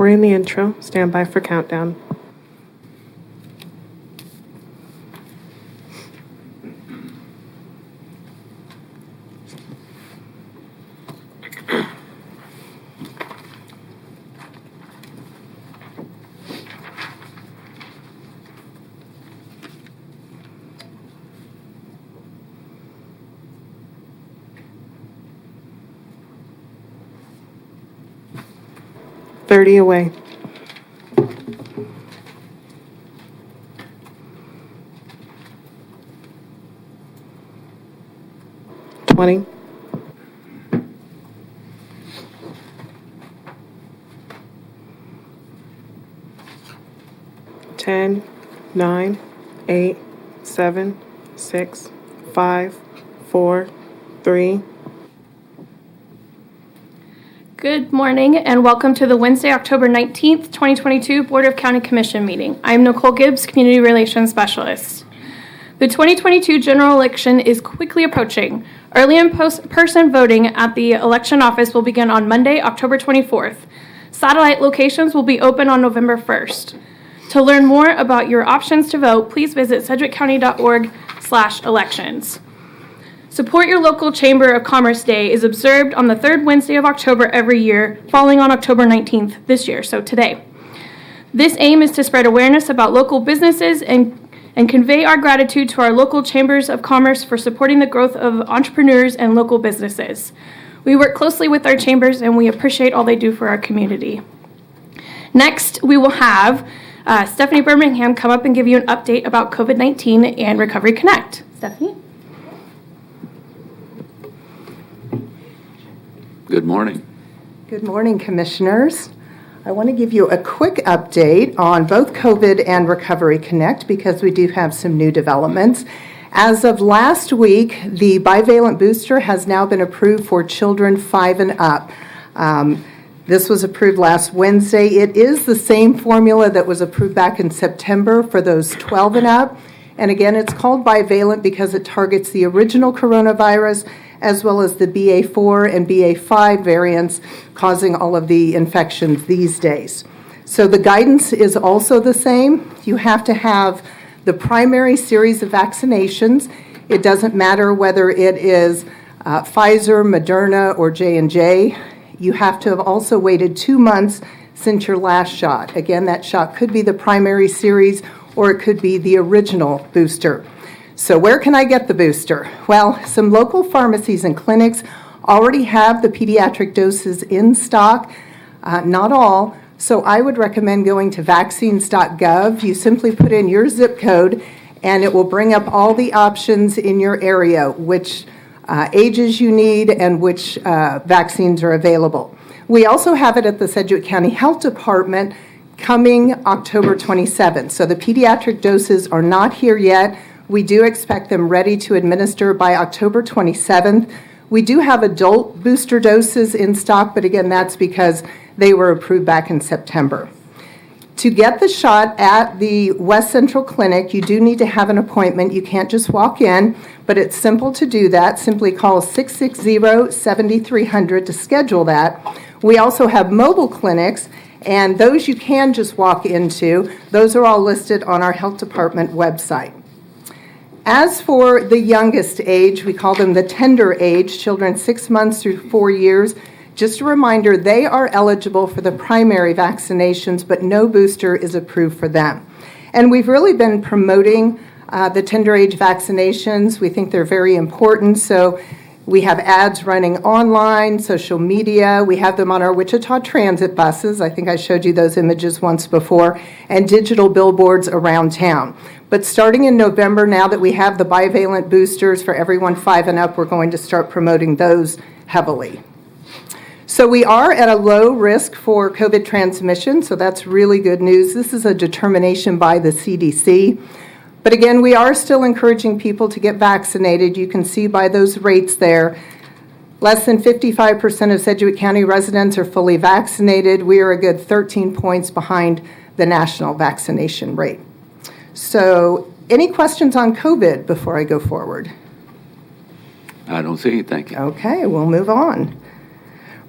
We're in the intro. Stand by for countdown. Thirty away. 20. 10, 9, 8, 7, 6, 5, 4, 3. Good morning and welcome to the Wednesday, October 19th, 2022 Board of County Commission meeting. I'm Nicole Gibbs, Community Relations Specialist. The 2022 general election is quickly approaching. Early in-person voting at the election office will begin on Monday, October 24th. Satellite locations will be open on November 1st. To learn more about your options to vote, please visit sedgwickcounty.org/elections. Support Your Local Chamber of Commerce Day is observed on the third Wednesday of October every year, falling on October 19th this year, so today. This aim is to spread awareness about local businesses and convey our gratitude to our local chambers of commerce for supporting the growth of entrepreneurs and local businesses. We work closely with our chambers and we appreciate all they do for our community. Next, we will have Stephanie Birmingham come up and give you an update about COVID-19 and Recovery Connect. Stephanie? Good morning. Good morning, Commissioners. I want to give you a quick update on both COVID and Recovery Connect because we do have some new developments. As of last week, the bivalent booster has now been approved for children 5 and up. This was approved last Wednesday. It is the same formula that was approved back in September for those 12 and up. And again, it's called bivalent because it targets the original coronavirus as well as the BA4 and BA5 variants causing all of the infections these days. So the guidance is also the same. You have to have the primary series of vaccinations. It doesn't matter whether it is Pfizer, Moderna, or J&J. You have to have also waited 2 months since your last shot. Again, that shot could be the primary series or it could be the original booster. So where can I get the booster? Well, some local pharmacies and clinics already have the pediatric doses in stock, not all. So I would recommend going to vaccines.gov. You simply put in your zip code and it will bring up all the options in your area, which ages you need and which vaccines are available. We also have it at the Sedgwick County Health Department coming October 27th. So the pediatric doses are not here yet. We do expect them ready to administer by October 27th. We do have adult booster doses in stock, but again, that's because they were approved back in September. To get the shot at the West Central Clinic, you do need to have an appointment. You can't just walk in, but it's simple to do that. Simply call 660-7300 to schedule that. We also have mobile clinics, and those you can just walk into. Those are all listed on our health department website. As for the youngest age, we call them the tender age, children 6 months through 4 years. Just a reminder, they are eligible for the primary vaccinations, but no booster is approved for them. And we've really been promoting the tender age vaccinations. We think they're very important. So we have ads running online, social media. We have them on our Wichita Transit buses. I think I showed you those images once before, and digital billboards around town. But starting in November, now that we have the bivalent boosters for everyone 5 and up, we're going to start promoting those heavily. So we are at a low risk for COVID transmission, so that's really good news. This is a determination by the CDC. But again, we are still encouraging people to get vaccinated. You can see by those rates there, less than 55% of Sedgwick County residents are fully vaccinated. We are a good 13 points behind the national vaccination rate. So any questions on COVID before I go forward? I don't see any, thank you. Okay, we'll move on.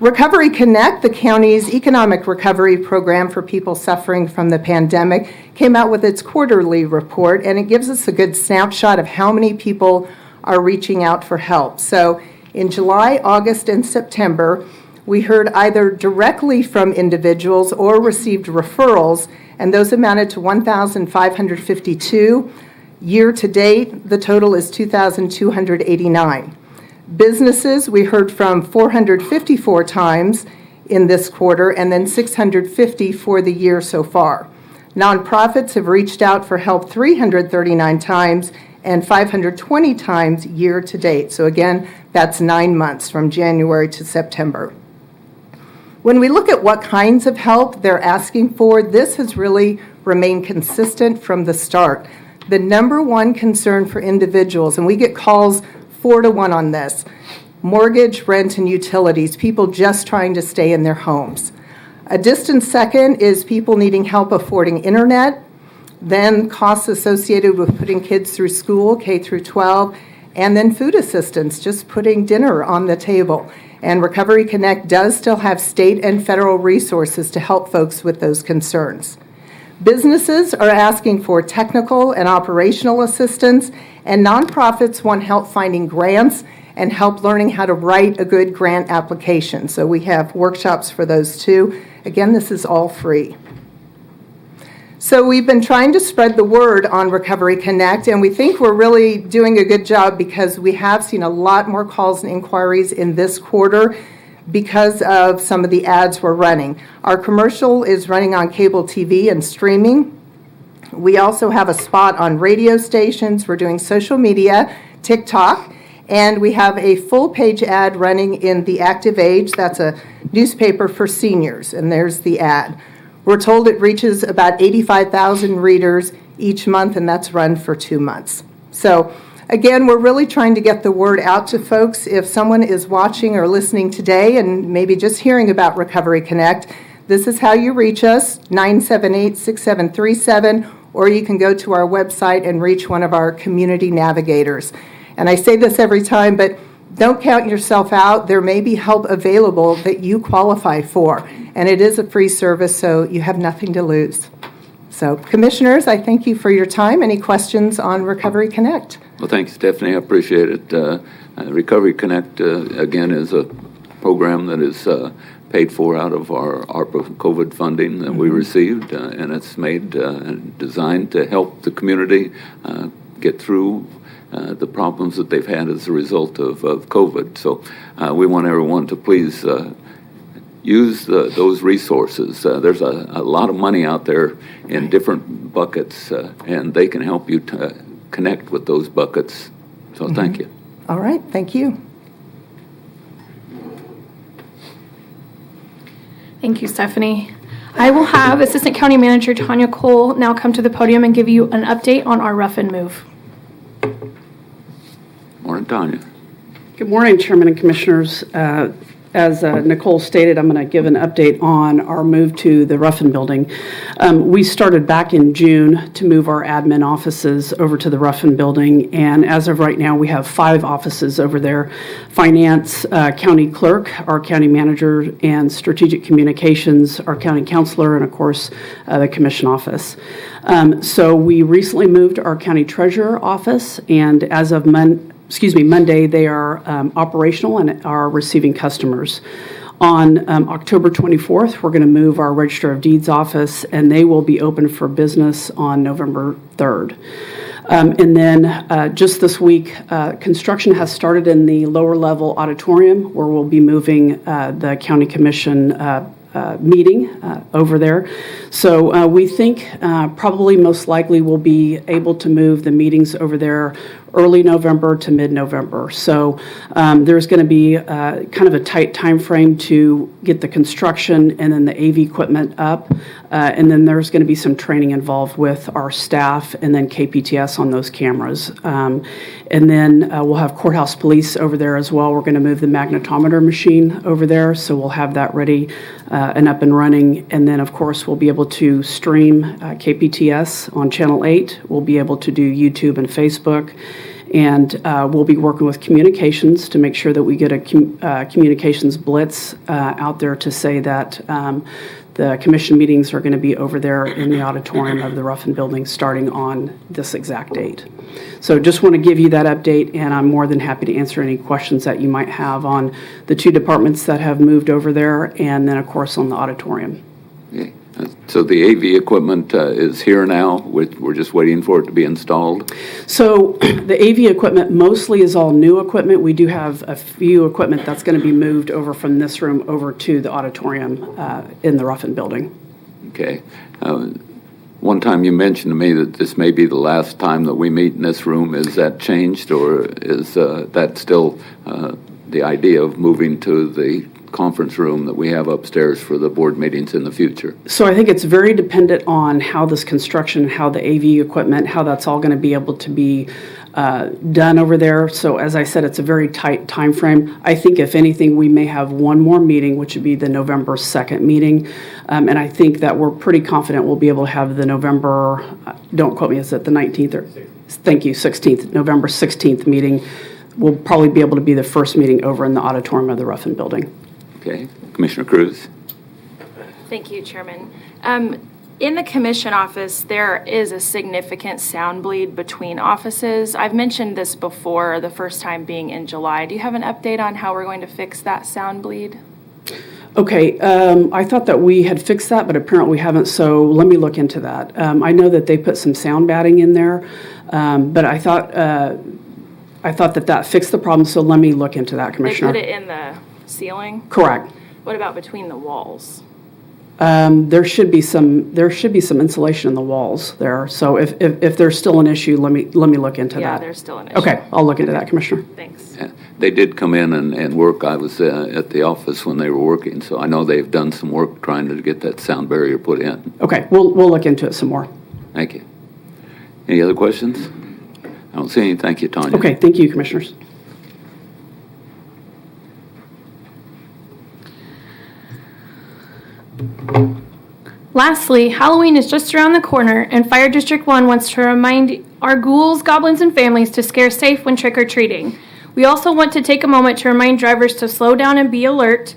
Recovery Connect, the county's economic recovery program for people suffering from the pandemic, came out with its quarterly report, and it gives us a good snapshot of how many people are reaching out for help. So in July, August, and September, we heard either directly from individuals or received referrals, and those amounted to 1,552. Year to date, the total is 2,289. Businesses, we heard from 454 times in this quarter, and then 650 for the year so far. Nonprofits have reached out for help 339 times and 520 times year to date. So again, that's 9 months from January to September. When we look at what kinds of help they're asking for, this has really remained consistent from the start. The number one concern for individuals, and we get calls 4-to-1 on this, mortgage, rent, and utilities, people just trying to stay in their homes. A distant second is people needing help affording internet, then costs associated with putting kids through school, K through 12, and then food assistance, just putting dinner on the table. And Recovery Connect does still have state and federal resources to help folks with those concerns. Businesses are asking for technical and operational assistance, and nonprofits want help finding grants and help learning how to write a good grant application. So we have workshops for those too. Again, this is all free. So we've been trying to spread the word on Recovery Connect, and we think we're really doing a good job because we have seen a lot more calls and inquiries in this quarter because of some of the ads we're running. Our commercial is running on cable TV and streaming. We also have a spot on radio stations. We're doing social media, TikTok, and we have a full-page ad running in The Active Age. That's a newspaper for seniors, and there's the ad. We're told it reaches about 85,000 readers each month, and that's run for 2 months. So again, we're really trying to get the word out to folks. If someone is watching or listening today and maybe just hearing about Recovery Connect, this is how you reach us, 978-6737, or you can go to our website and reach one of our community navigators. And I say this every time, but don't count yourself out. There may be help available that you qualify for, and it is a free service, so you have nothing to lose. So, Commissioners, I thank you for your time. Any questions on Recovery Connect? Well, thanks, Stephanie. I appreciate it. Recovery Connect, again, is a program that is paid for out of our ARPA COVID funding that we received, and it's made and designed to help the community get through the problems that they've had as a result of COVID. So we want everyone to please use those resources. There's a lot of money out there in different buckets, and they can help you to connect with those buckets. So thank you. All right, thank you. Thank you, Stephanie. I will have Assistant County Manager Tanya Cole now come to the podium and give you an update on our rough and move. Morning, Tanya. Good morning, Chairman and Commissioners. As Nicole stated, I'm going to give an update on our move to the Ruffin Building. We started back in June to move our admin offices over to the Ruffin Building, and as of right now, we have 5 offices over there: Finance, County Clerk, our County Manager, and Strategic Communications, our County Counselor, and of course, the Commission Office. So we recently moved our County Treasurer office, and as of Monday, they are operational and are receiving customers. On October 24th, we're going to move our Register of Deeds office, and they will be open for business on November 3rd. And then just this week, construction has started in the lower level auditorium, where we'll be moving the County Commission meeting over there. So we think probably most likely we'll be able to move the meetings over there early November to mid-November. So there's going to be kind of a tight time frame to get the construction and then the AV equipment up. And then there's going to be some training involved with our staff and then KPTS on those cameras. And then we'll have courthouse police over there as well. We're going to move the magnetometer machine over there, so we'll have that ready and up and running. And then, of course, we'll be able to stream KPTS on Channel 8. We'll be able to do YouTube and Facebook. And we'll be working with communications to make sure that we get a communications blitz out there to say that the commission meetings are going to be over there in the auditorium of the Ruffin Building starting on this exact date. So just want to give you that update, and I'm more than happy to answer any questions that you might have on the two departments that have moved over there, and then, of course, on the auditorium. Okay. So the AV equipment is here now. We're just waiting for it to be installed. So the AV equipment mostly is all new equipment. We do have a few equipment that's going to be moved over from this room over to the auditorium in the Ruffin Building. Okay. One time you mentioned to me that this may be the last time that we meet in this room. Is that changed, or is that still the idea of moving to the conference room that we have upstairs for the board meetings in the future? So I think it's very dependent on how this construction, how the AV equipment, how that's all going to be able to be done over there. So as I said, it's a very tight time frame. I think if anything, we may have one more meeting, which would be the November 2nd meeting. And I think that we're pretty confident we'll be able to have the November, don't quote me, is it the 19th or, thank you, 16th, November 16th meeting. Will probably be able to be the first meeting over in the auditorium of the Ruffin Building. Okay. Commissioner Cruz? Thank you, Chairman. In the commission office, there is a significant sound bleed between offices. I've mentioned this before, the first time being in July. Do you have an update on how we're going to fix that sound bleed? Okay, I thought that we had fixed that, but apparently we haven't, so let me look into that. I know that they put some sound batting in there, but I thought that fixed the problem, so let me look into that, Commissioner. They put it in the ceiling? Correct. What about between the walls? There should be some insulation in the walls there. So if there's still an issue, let me look into that. Yeah, there's still an issue. Okay, I'll look into that, Commissioner. Thanks. Yeah, they did come in and work. I was at the office when they were working, so I know they've done some work trying to get that sound barrier put in. Okay, we'll look into it some more. Thank you. Any other questions? I don't see any. Thank you, Tanya. Okay, thank you, Commissioners. Lastly, Halloween is just around the corner, and Fire District 1 wants to remind our ghouls, goblins, and families to scare safe when trick-or-treating. We also want to take a moment to remind drivers to slow down and be alert,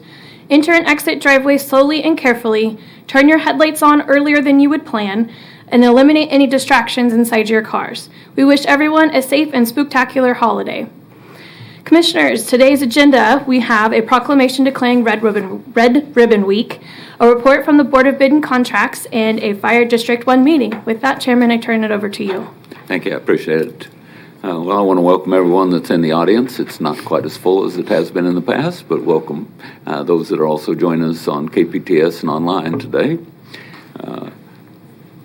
enter and exit driveways slowly and carefully, turn your headlights on earlier than you would plan, and eliminate any distractions inside your cars. We wish everyone a safe and spooktacular holiday. Commissioners, today's agenda, we have a proclamation declaring Red Ribbon Week, a report from the Board of Bid and Contracts, and a Fire District 1 meeting. With that, Chairman, I turn it over to you. Thank you. I appreciate it. Well, I want to welcome everyone that's in the audience. It's not quite as full as it has been in the past, but welcome those that are also joining us on KPTS and online today.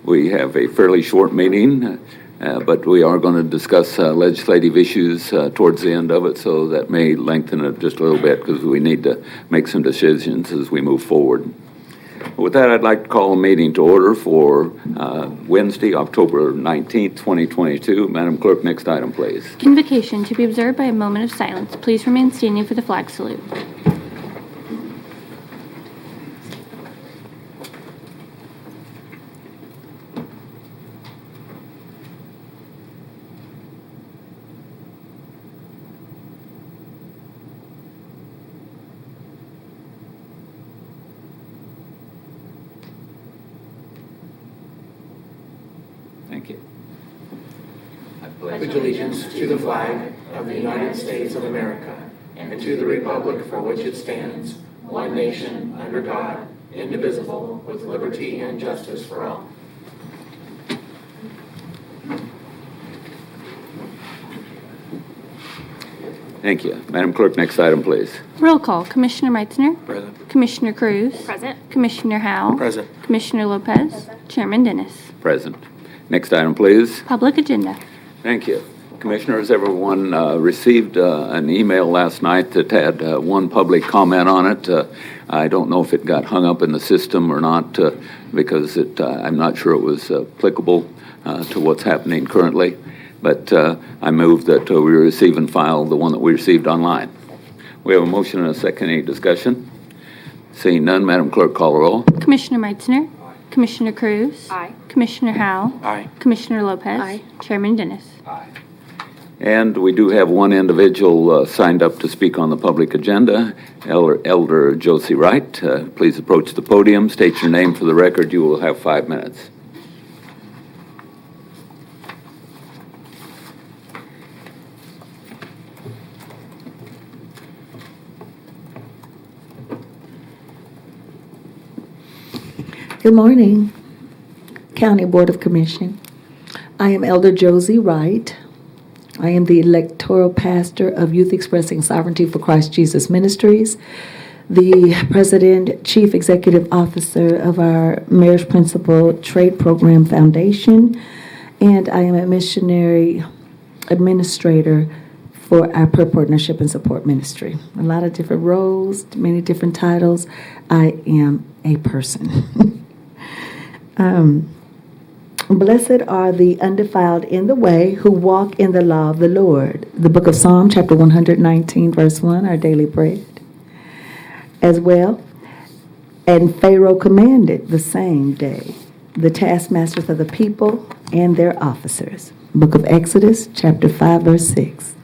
We have a fairly short meeting, but we are going to discuss legislative issues towards the end of it, so that may lengthen it just a little bit because we need to make some decisions as we move forward. With that, I'd like to call a meeting to order for Wednesday, October 19th, 2022. Madam Clerk, next item, please. Convocation to be observed by a moment of silence. Please remain standing for the flag salute. Thank you. Pledge allegiance to the flag of the United States of America and to the republic for which it stands, one nation, under God, indivisible, with liberty and justice for all. Thank you. Madam Clerk, next item, please. Roll call. Commissioner Meitzner. Present. Commissioner Cruz. Present. Commissioner Howell. Present. Commissioner Lopez. Chairman Dennis. Present. Next item, please. Public agenda. Thank you. Commissioners, everyone received an email last night that had one public comment on it. I don't know if it got hung up in the system or not because I'm not sure it was applicable to what's happening currently. But I move that we receive and file the one that we received online. We have a motion and a second. Any discussion? Seeing none, Madam Clerk, call the roll. Commissioner Meitzner. Commissioner Cruz. Aye. Commissioner Howell. Aye. Commissioner Lopez. Aye. Chairman Dennis. Aye. And we do have one individual signed up to speak on the public agenda, Elder Josie Wright. Please approach the podium, state your name for the record. You will have 5 minutes. Good morning, County Board of Commission. I am Elder Josie Wright. I am the electoral pastor of Youth Expressing Sovereignty for Christ Jesus Ministries, the president, chief executive officer of our Marriage Principle Trade Program Foundation, and I am a missionary administrator for our Prayer Partnership and Support Ministry. A lot of different roles, many different titles. I am a person. Blessed are the undefiled in the way who walk in the law of the Lord. The book of Psalm, chapter 119, verse 1, our daily bread. As well, and Pharaoh commanded the same day the taskmasters of the people and their officers. Book of Exodus, chapter 5, verse 6.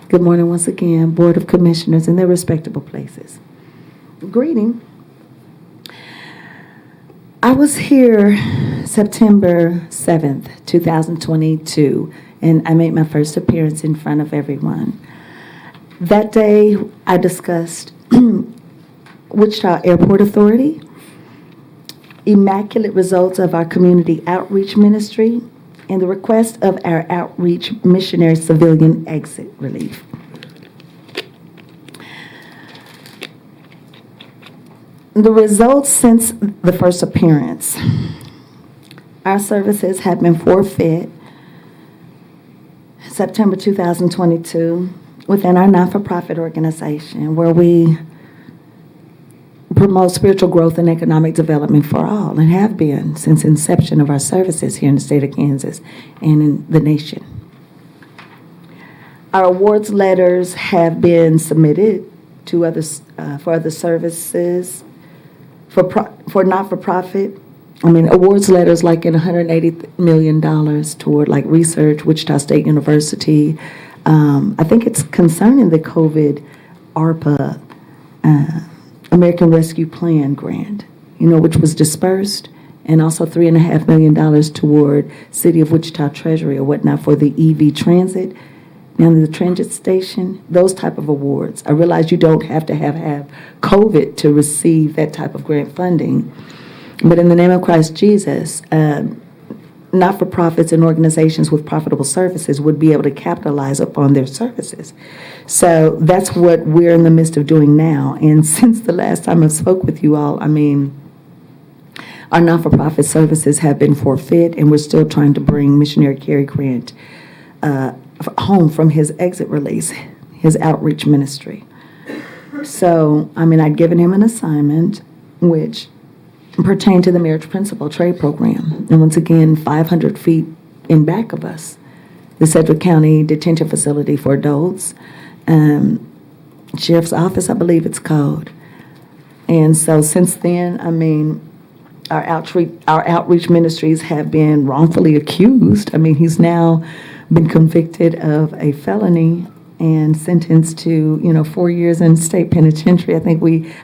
Good morning once again, Board of Commissioners in their respectable places. Greeting. I was here September 7th, 2022, and I made my first appearance in front of everyone. That day, I discussed Wichita Airport Authority, immaculate results of our community outreach ministry, and the request of our outreach missionary civilian exit relief. The results since the first appearance. Our services have been forfeit September 2022 within our not-for-profit organization where we promote spiritual growth and economic development for all and have been since inception of our services here in the state of Kansas and in the nation. Our awards letters have been submitted to others for other services. For not-for-profit, awards letters like in $180 million toward like research, Wichita State University. I think it's concerning the COVID ARPA, American Rescue Plan grant, which was dispersed, and also $3.5 million toward City of Wichita Treasury or whatnot for the EV transit. Now, the transit station, those type of awards. I realize you don't have to have COVID to receive that type of grant funding. But in the name of Christ Jesus, not-for-profits and organizations with profitable services would be able to capitalize upon their services. So that's what we're in the midst of doing now. And since the last time I spoke with you all, our not-for-profit services have been forfeit, and we're still trying to bring Missionary Cary Grant home from his exit release, his outreach ministry. So, I'd given him an assignment which pertained to the Marriage Principle Trade Program. And once again, 500 feet in back of us, the Sedgwick County Detention Facility for Adults, Sheriff's Office, I believe it's called. And so since then, our outreach ministries have been wrongfully accused. He's now been convicted of a felony and sentenced to, 4 years in state penitentiary.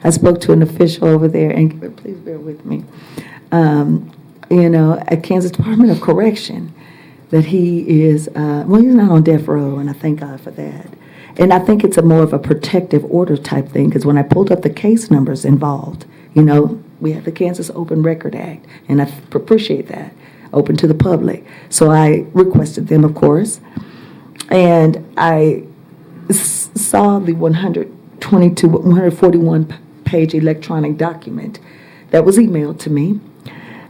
I spoke to an official over there, and please bear with me, at Kansas Department of Correction, that he is, he's not on death row, and I thank God for that. And I think it's more of a protective order type thing, because when I pulled up the case numbers involved, we have the Kansas Open Record Act, and I appreciate that. Open to the public. So I requested them, of course, and I saw the 141 page electronic document that was emailed to me,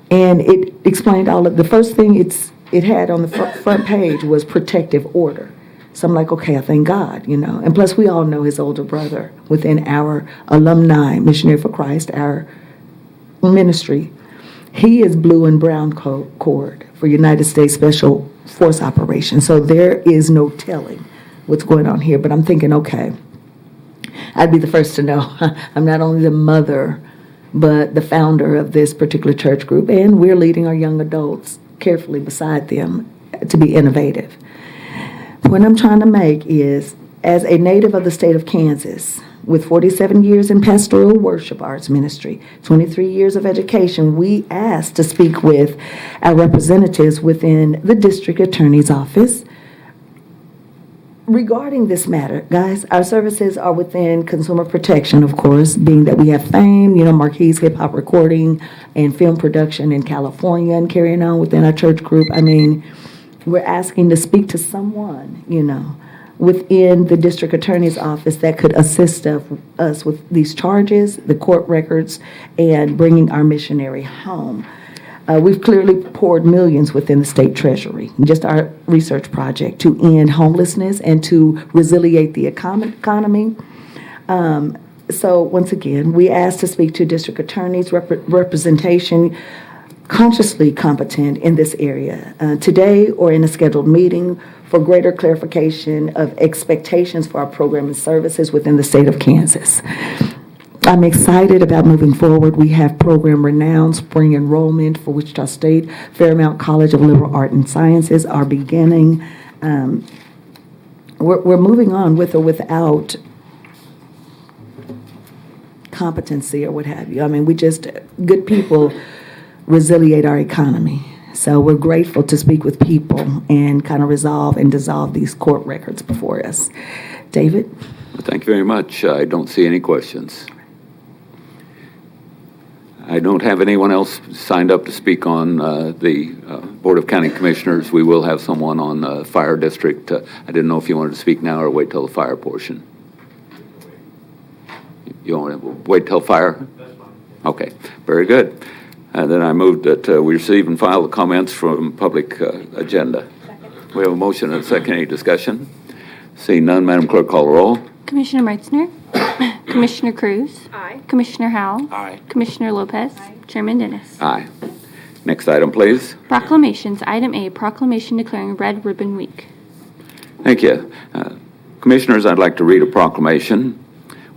and it explained all of the first thing it had on the front page was protective order. So I'm like, okay, I thank God, and plus we all know his older brother within our alumni Missionary for Christ, our ministry. He is blue and brown cord for United States Special Force Operations. So there is no telling what's going on here. But I'm thinking, okay, I'd be the first to know. I'm not only the mother, but the founder of this particular church group. And we're leading our young adults carefully beside them to be innovative. point I'm trying to make is, as a native of the state of Kansas, with 47 years in pastoral worship arts ministry, 23 years of education, we asked to speak with our representatives within the district attorney's office regarding this matter. Guys, our services are within consumer protection, of course, being that we have Fame, Marquis Hip Hop Recording and Film Production in California, and carrying on within our church group. I mean, we're asking to speak to someone, within the district attorney's office that could assist us with these charges, the court records, and bringing our missionary home. We've clearly poured millions within the state treasury, just our research project, to end homelessness and to resiliate the economy. So once again, we asked to speak to district attorneys, representation, consciously competent in this area, today or in a scheduled meeting, for greater clarification of expectations for our program and services within the state of Kansas. I'm excited about moving forward. We have program renowned spring enrollment for Wichita State. Fairmount College of Liberal Arts and Sciences are beginning. We're moving on with or without competency or what have you. I mean, good people resiliate our economy. So we're grateful to speak with people and kind of resolve and dissolve these court records before us. David? Thank you very much. I don't see any questions. I don't have anyone else signed up to speak on the Board of County Commissioners. We will have someone on the fire district. I didn't know if you wanted to speak now or wait till the fire portion. You want to wait till fire? That's fine. Okay, very good. Then I move that we receive and file the comments from public agenda. Second. We have a motion and a second. Any discussion? Seeing none, Madam Clerk, call the roll. Commissioner Meitzner. Commissioner Cruz. Aye. Commissioner Howell. Aye. Commissioner Lopez. Aye. Chairman Dennis. Aye. Next item, please. Proclamations. Item A, proclamation declaring Red Ribbon Week. Thank you. Commissioners, I'd like to read a proclamation.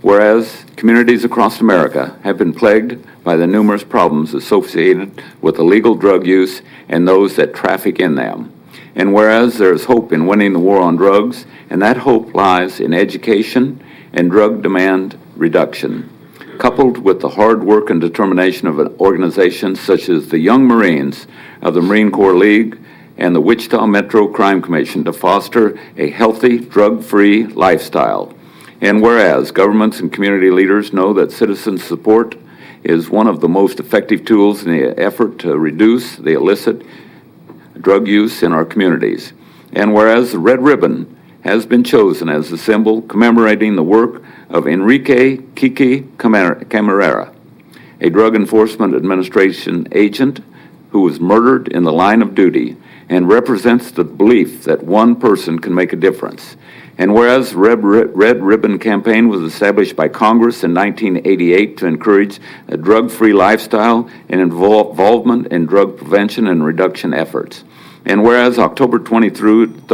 Whereas communities across America have been plagued by the numerous problems associated with illegal drug use and those that traffic in them. And whereas there is hope in winning the war on drugs, and that hope lies in education and drug demand reduction, coupled with the hard work and determination of organizations such as the Young Marines of the Marine Corps League and the Wichita Metro Crime Commission to foster a healthy, drug-free lifestyle. And whereas governments and community leaders know that citizen support is one of the most effective tools in the effort to reduce the illicit drug use in our communities. And whereas the red ribbon has been chosen as the symbol commemorating the work of Enrique Kiki Camarera, a Drug Enforcement Administration agent who was murdered in the line of duty and represents the belief that one person can make a difference. And whereas Red Ribbon Campaign was established by Congress in 1988 to encourage a drug-free lifestyle and involvement in drug prevention and reduction efforts. And whereas October 23rd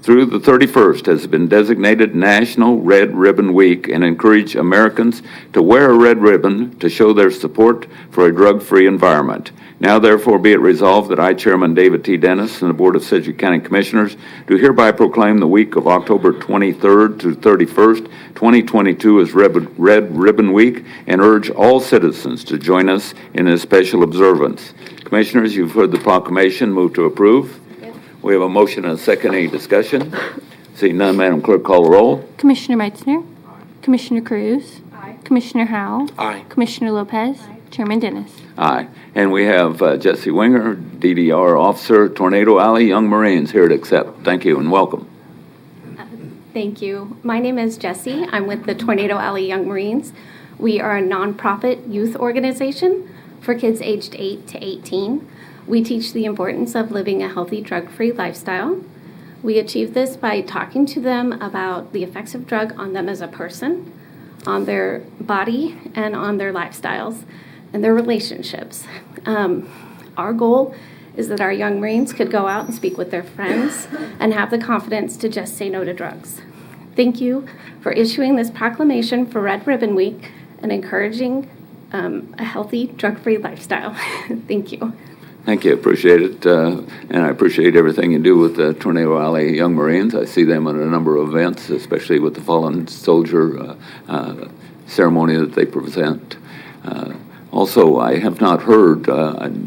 through the 31st has been designated National Red Ribbon Week and encourage Americans to wear a red ribbon to show their support for a drug-free environment. Now, therefore, be it resolved that I, Chairman David T. Dennis, and the Board of Sedgwick County Commissioners, do hereby proclaim the week of October 23rd to 31st, 2022 as Red Ribbon Week and urge all citizens to join us in this special observance. Commissioners, you've heard the proclamation. Move to approve. Yes. We have a motion and a second. Any discussion? Seeing none, Madam Clerk, call the roll. Commissioner Meitzner. Aye. Commissioner Cruz. Aye. Commissioner Howell. Aye. Commissioner Lopez. Aye. Chairman Dennis. Aye. And we have Jesse Winger, DDR Officer, Tornado Alley Young Marines, here to accept. Thank you and welcome. Thank you. My name is Jessie. I'm with the Tornado Alley Young Marines. We are a nonprofit youth organization for kids aged 8 to 18. We teach the importance of living a healthy, drug-free lifestyle. We achieve this by talking to them about the effects of drug on them as a person, on their body, and on their lifestyles and their relationships. Our goal is that our young Marines could go out and speak with their friends and have the confidence to just say no to drugs. Thank you for issuing this proclamation for Red Ribbon Week and encouraging a healthy, drug-free lifestyle. Thank you. Thank you, appreciate it, and I appreciate everything you do with the Tornado Alley Young Marines. I see them at a number of events, especially with the fallen soldier ceremony that they present. Also, I have not heard,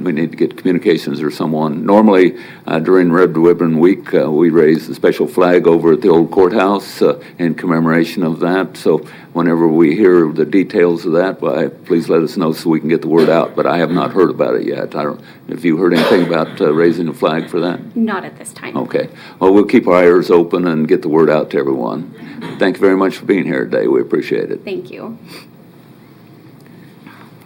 we need to get communications or someone. Normally, during Red Ribbon Week, we raise the special flag over at the old courthouse in commemoration of that. So whenever we hear the details of that, please let us know so we can get the word out. But I have not heard about it yet. Have you heard anything about raising a flag for that? Not at this time. Okay. Well, we'll keep our ears open and get the word out to everyone. Thank you very much for being here today. We appreciate it. Thank you.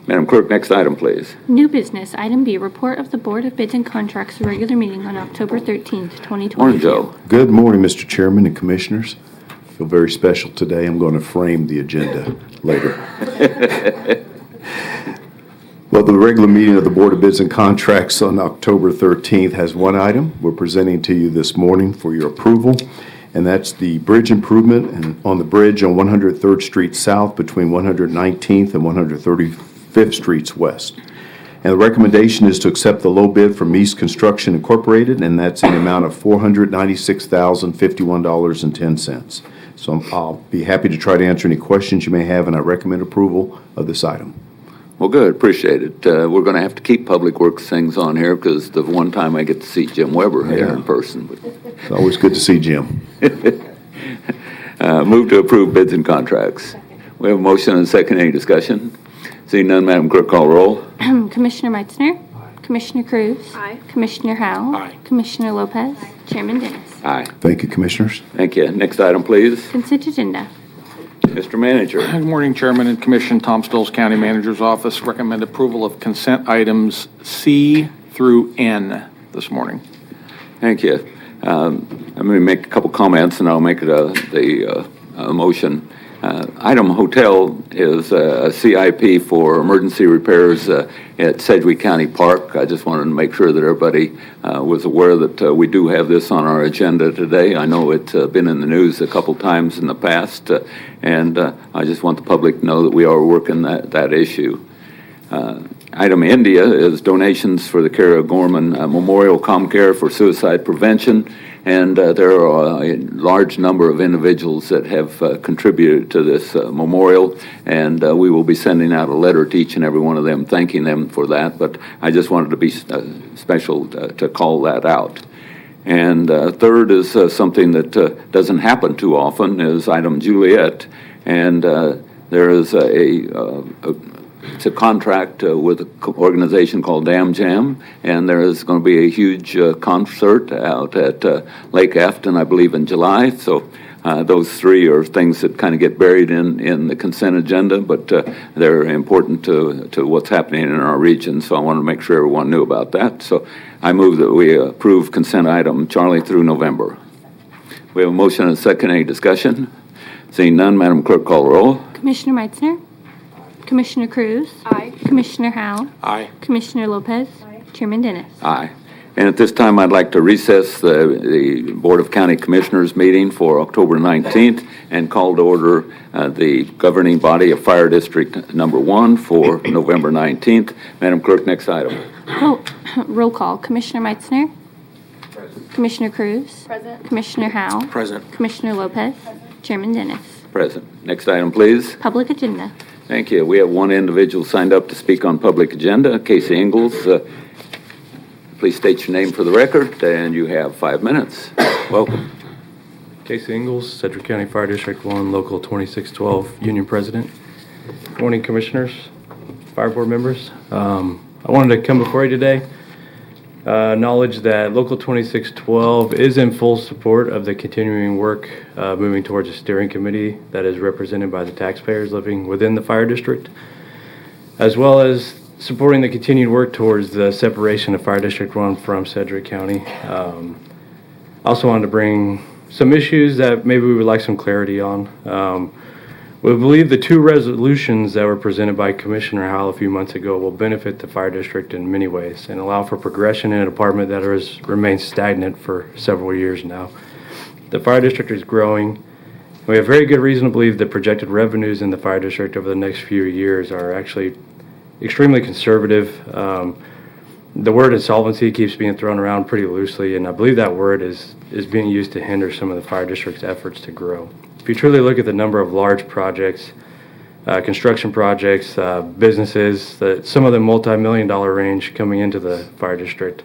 Madam Clerk, next item, please. New business, item B, report of the Board of Bids and Contracts regular meeting on October 13th, 2022. Morning, Joe. Good morning, Mr. Chairman and Commissioners. I feel very special today. I'm going to frame the agenda later. Well, the regular meeting of the Board of Bids and Contracts on October 13th has one item we're presenting to you this morning for your approval, and that's the bridge improvement on the bridge on 103rd Street South between 119th and 135th Streets West. And the recommendation is to accept the low bid from East Construction Incorporated, and that's in the amount of $496,051.10. So I'll be happy to try to answer any questions you may have, and I recommend approval of this item. Well, good. Appreciate it. We're going to have to keep Public Works things on here because the one time I get to see Jim Weber here in person. It's always good to see Jim. Move to approve bids and contracts. We have a motion and a second. Any discussion? Seeing none, Madam Clerk, call roll. Commissioner Meitzner. Commissioner Cruz. Aye. Commissioner Howell. Aye. Commissioner Lopez. Chairman Dennis. Aye. Thank you, Commissioners. Thank you. Next item, please. Consent agenda. Mr. Manager. Good morning, Chairman and Commission. Tom Stills, County Manager's Office. Recommend approval of consent items C through N this morning. Thank you. I'm going to make a couple comments, and I'll make it the motion. Item hotel is a CIP for emergency repairs at Sedgwick County Park. I just wanted to make sure that everybody was aware that we do have this on our agenda today. I know it's been in the news a couple times in the past, and I just want the public to know that we are working that issue. Item India is donations for the Cara Gorman Memorial ComCare for suicide prevention. And there are a large number of individuals that have contributed to this memorial, and we will be sending out a letter to each and every one of them thanking them for that, but I just wanted to be special to call that out. And third is something that doesn't happen too often is item Juliet, and there is it's a contract with an organization called Dam Jam, and there is going to be a huge concert out at Lake Afton, I believe, in July. So those three are things that kind of get buried in the consent agenda, but they're important to what's happening in our region, so I wanted to make sure everyone knew about that. So I move that we approve consent item Charlie through November. We have a motion and a second. Any discussion? Seeing none, Madam Clerk, call the roll. Commissioner Meitzner. Commissioner Cruz. Aye. Commissioner Howell. Aye. Commissioner Lopez. Chairman Dennis. Aye. And at this time, I'd like to recess the Board of County Commissioners meeting for October 19th and call to order the governing body of Fire District Number 1 for November 19th. Madam Clerk, next item. Roll call. Commissioner Meitzner. Present. Commissioner Cruz. Present. Commissioner Howell. Present. Commissioner Lopez. Chairman Dennis. Present. Next item, please. Public agenda. Thank you. We have one individual signed up to speak on public agenda, Casey Ingalls. Please state your name for the record, and you have 5 minutes. Welcome. Casey Ingalls, Sedgwick County Fire District 1, Local 2612, Union President. Good morning, Commissioners, Fire Board members. I wanted to come before you today, acknowledge that Local 2612 is in full support of the continuing work moving towards a steering committee that is represented by the taxpayers living within the fire district, as well as supporting the continued work towards the separation of Fire District 1 from Sedgwick County. Also wanted to bring some issues that maybe we would like some clarity on. We believe the two resolutions that were presented by Commissioner Howell a few months ago will benefit the fire district in many ways and allow for progression in a department that has remained stagnant for several years now. The fire district is growing. We have very good reason to believe the projected revenues in the fire district over the next few years are actually extremely conservative. The word insolvency keeps being thrown around pretty loosely, and I believe that word is being used to hinder some of the fire district's efforts to grow. If you truly look at the number of large projects, construction projects, businesses, some of the multi-million-dollar range coming into the fire district,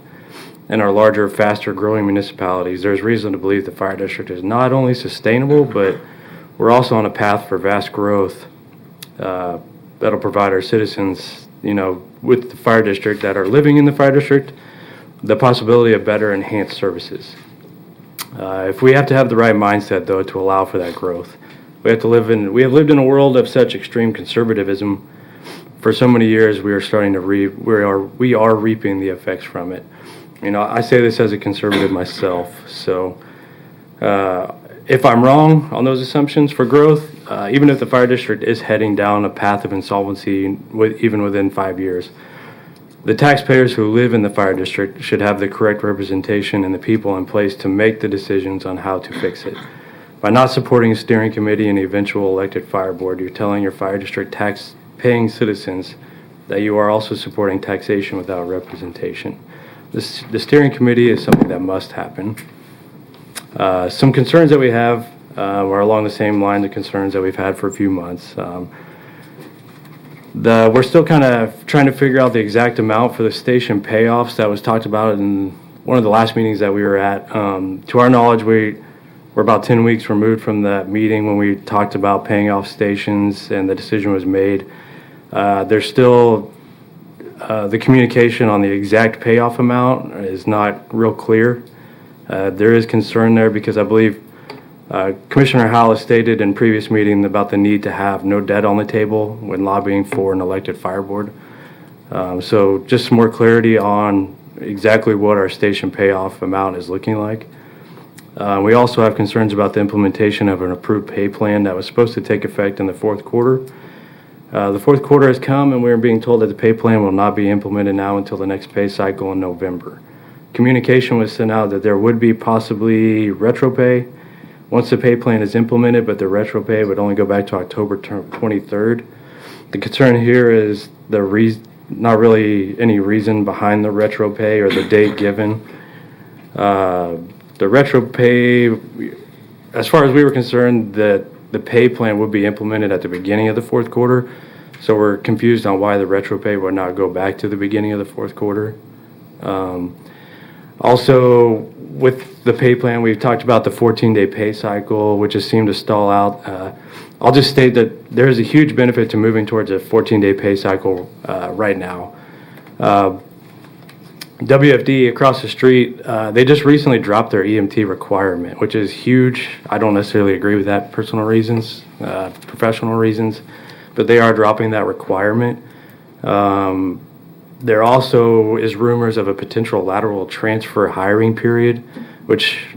and our larger, faster-growing municipalities, there's reason to believe the fire district is not only sustainable, but we're also on a path for vast growth that'll provide our citizens, with the fire district that are living in the fire district, the possibility of better enhanced services. If we have to have the right mindset, though, to allow for that growth, we have lived in a world of such extreme conservatism for so many years. We are starting to we are reaping the effects from it. I say this as a conservative myself, so if I'm wrong on those assumptions for growth, even if the fire district is heading down a path of insolvency even within 5 years, the taxpayers who live in the fire district should have the correct representation and the people in place to make the decisions on how to fix it. By not supporting a steering committee and the eventual elected fire board, you're telling your fire district tax-paying citizens that you are also supporting taxation without representation. The steering committee is something that must happen. Some concerns that we have are along the same lines of concerns that we've had for a few months. We're still kind of trying to figure out the exact amount for the station payoffs that was talked about in one of the last meetings that we were at. To our knowledge, we're about 10 weeks removed from that meeting when we talked about paying off stations and the decision was made. There's still the communication on the exact payoff amount is not real clear. There is concern there because I believe Commissioner Howell has stated in previous meeting about the need to have no debt on the table when lobbying for an elected fire board. So just some more clarity on exactly what our station payoff amount is looking like. We also have concerns about the implementation of an approved pay plan that was supposed to take effect in the fourth quarter. The fourth quarter has come and we're being told that the pay plan will not be implemented now until the next pay cycle in November. Communication was sent out that there would be possibly retro pay once the pay plan is implemented, but the retro pay would only go back to October 23rd. The concern here is not really any reason behind the retro pay or the date given. The retro pay, as far as we were concerned, that the pay plan would be implemented at the beginning of the fourth quarter. So we're confused on why the retro pay would not go back to the beginning of the fourth quarter. Also, with the pay plan, we've talked about the 14-day pay cycle, which has seemed to stall out. I'll just state that there is a huge benefit to moving towards a 14-day pay cycle right now. WFD across the street, they just recently dropped their EMT requirement, which is huge. I don't necessarily agree with that, personal reasons, professional reasons, but they are dropping that requirement. There also is rumors of a potential lateral transfer hiring period, which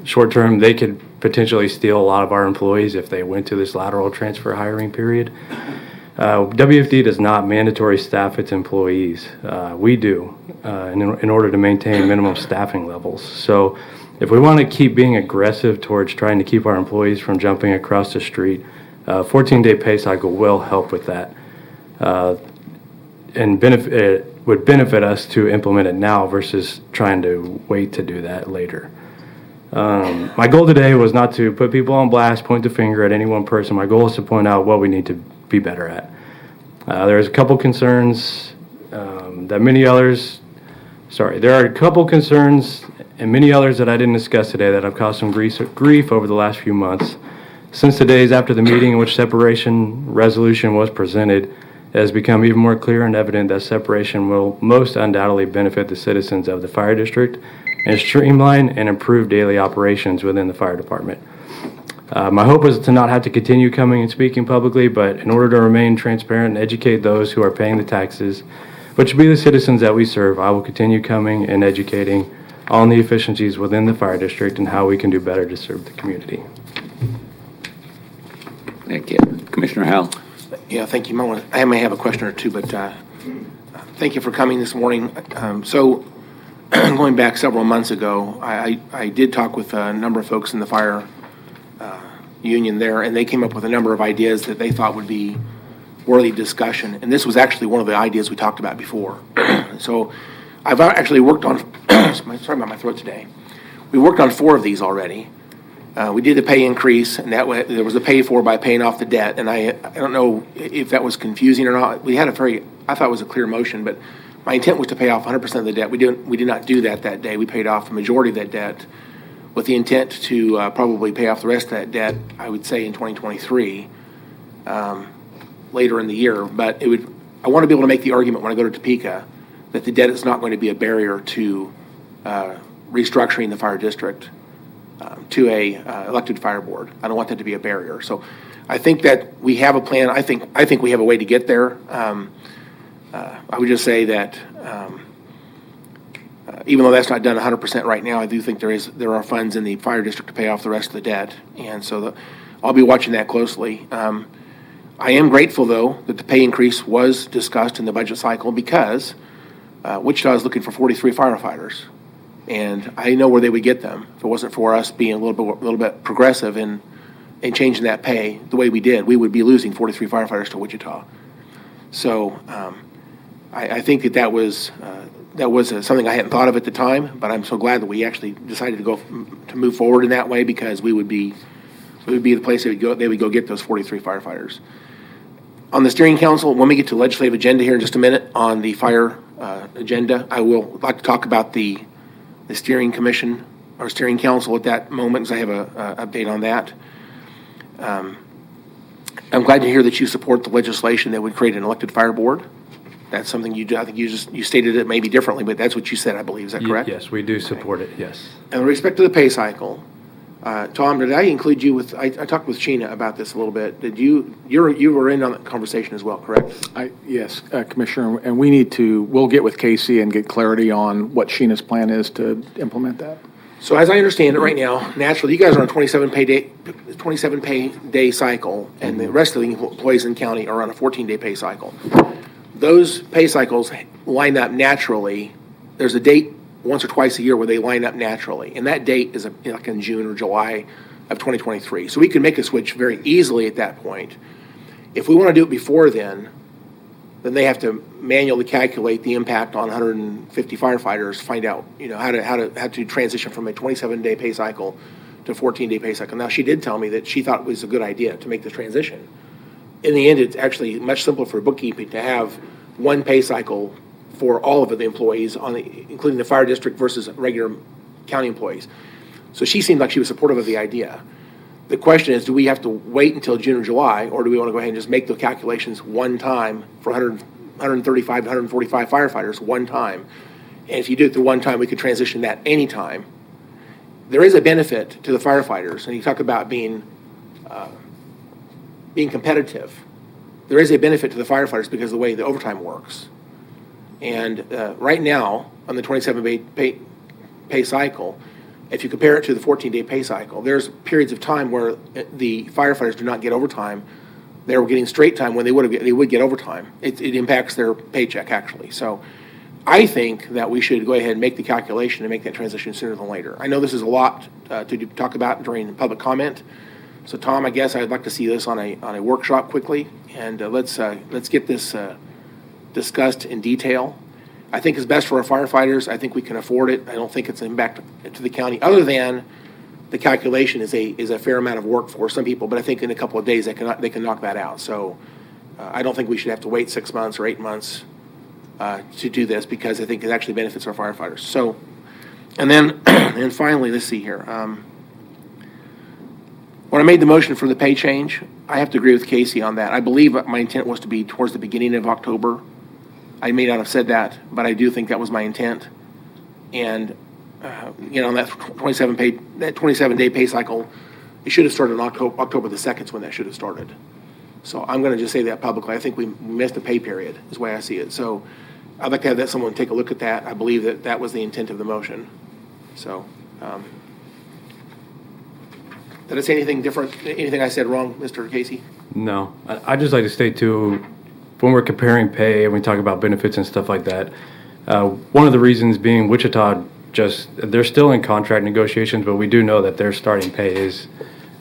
short term they could potentially steal a lot of our employees if they went to this lateral transfer hiring period. WFD does not mandatory staff its employees. We do in order to maintain minimum staffing levels. So if we want to keep being aggressive towards trying to keep our employees from jumping across the street, 14-day pay cycle will help with that. And it would benefit us to implement it now versus trying to wait to do that later. My goal today was not to put people on blast, point the finger at any one person. My goal is to point out what we need to be better at. There's a couple concerns there are a couple concerns and many others that I didn't discuss today that have caused some grief over the last few months. Since the days after the meeting in which separation resolution was presented, it has become even more clear and evident that separation will most undoubtedly benefit the citizens of the fire district and streamline and improve daily operations within the fire department. My hope is to not have to continue coming and speaking publicly, but in order to remain transparent and educate those who are paying the taxes, which will be the citizens that we serve, I will continue coming and educating on the efficiencies within the fire district and how we can do better to serve the community. Thank you. Commissioner Howell. Yeah, thank you. I may have a question or two, but thank you for coming this morning. So going back several months ago, I did talk with a number of folks in the fire union there, and they came up with a number of ideas that they thought would be worthy discussion, and this was actually one of the ideas we talked about before. So I've actually worked on, sorry about my throat today. We worked on 4 of these already. We did a pay increase, and that way there was a pay for by paying off the debt, and I don't know if that was confusing or not. We had I thought it was a clear motion, but my intent was to pay off 100% of the debt. We did not do that day. We paid off the majority of that debt with the intent to probably pay off the rest of that debt, I would say in 2023, later in the year. But I want to be able to make the argument when I go to Topeka that the debt is not going to be a barrier to restructuring the fire district to a elected fire board. I don't want that to be a barrier. So I think that we have a plan. I think we have a way to get there. I would just say that even though that's not done 100% right now, I do think there are funds in the fire district to pay off the rest of the debt, and so I'll be watching that closely. I am grateful, though, that the pay increase was discussed in the budget cycle because Wichita is looking for 43 firefighters, and I know where they would get them if it wasn't for us being a little bit progressive in changing that pay the way we did. We would be losing 43 firefighters to Wichita. So I think that was something I hadn't thought of at the time, but I'm so glad that we actually decided to move forward in that way because we would be the place they would go get those 43 firefighters. On the steering council, when we get to the legislative agenda here in just a minute on the fire agenda, I will like to talk about the steering commission or steering council at that moment because I have an update on that. I'm glad to hear that you support the legislation that would create an elected fire board. That's something I think you stated it maybe differently, but that's what you said, I believe. Is that correct? Yes, we do support it, yes. And with respect to the pay cycle, Tom, did I include you with, I talked with Sheena about this a little bit. Did you were in on that conversation as well, correct? Yes, Commissioner, and we'll get with Casey and get clarity on what Sheena's plan is to implement that. So as I understand it right now, naturally, you guys are on a 27 pay day cycle, and the rest of the employees in the county are on a 14-day pay cycle. Those pay cycles line up naturally. There's a date once or twice a year where they line up naturally, and that date is like in June or July of 2023. So we can make a switch very easily at that point. If we want to do it before then they have to manually calculate the impact on 150 firefighters, find out how to transition from a 27-day pay cycle to a 14-day pay cycle. Now, she did tell me that she thought it was a good idea to make the transition. In the end, it's actually much simpler for bookkeeping to have one pay cycle for all of the employees, including the fire district versus regular county employees. So she seemed like she was supportive of the idea. The question is, do we have to wait until June or July, or do we want to go ahead and just make the calculations one time for 135 to 145 firefighters one time? And if you do it the one time, we could transition that any time. There is a benefit to the firefighters, and you talk about being competitive. There is a benefit to the firefighters because of the way the overtime works. And right now, on the 27-day pay cycle, if you compare it to the 14-day pay cycle, there's periods of time where the firefighters do not get overtime. They were getting straight time when they would get overtime. It impacts their paycheck, actually. So I think that we should go ahead and make the calculation and make that transition sooner than later. I know this is a lot to talk about during public comment. So, Tom, I guess I'd like to see this on a workshop quickly, and let's get this discussed in detail. I think it's best for our firefighters. I think we can afford it. I don't think it's an impact to the county, other than the calculation is a fair amount of work for some people. But I think in a couple of days they can knock that out. So I don't think we should have to wait 6 months or 8 months to do this, because I think it actually benefits our firefighters. So, and then and finally, let's see here. When I made the motion for the pay change, I have to agree with Casey on that. I believe my intent was to be towards the beginning of October. I may not have said that, but I do think that was my intent. And on that 27-day pay cycle, it should have started on October the 2nd is when that should have started. So I'm going to just say that publicly. I think we missed a pay period, is the way I see it. So I'd like to have someone take a look at that. I believe that was the intent of the motion. So did I say anything different? Anything I said wrong, Mr. Casey? No. I'd just like to state, too, when we're comparing pay and we talk about benefits and stuff like that, one of the reasons being Wichita they're still in contract negotiations, but we do know that their starting pay is,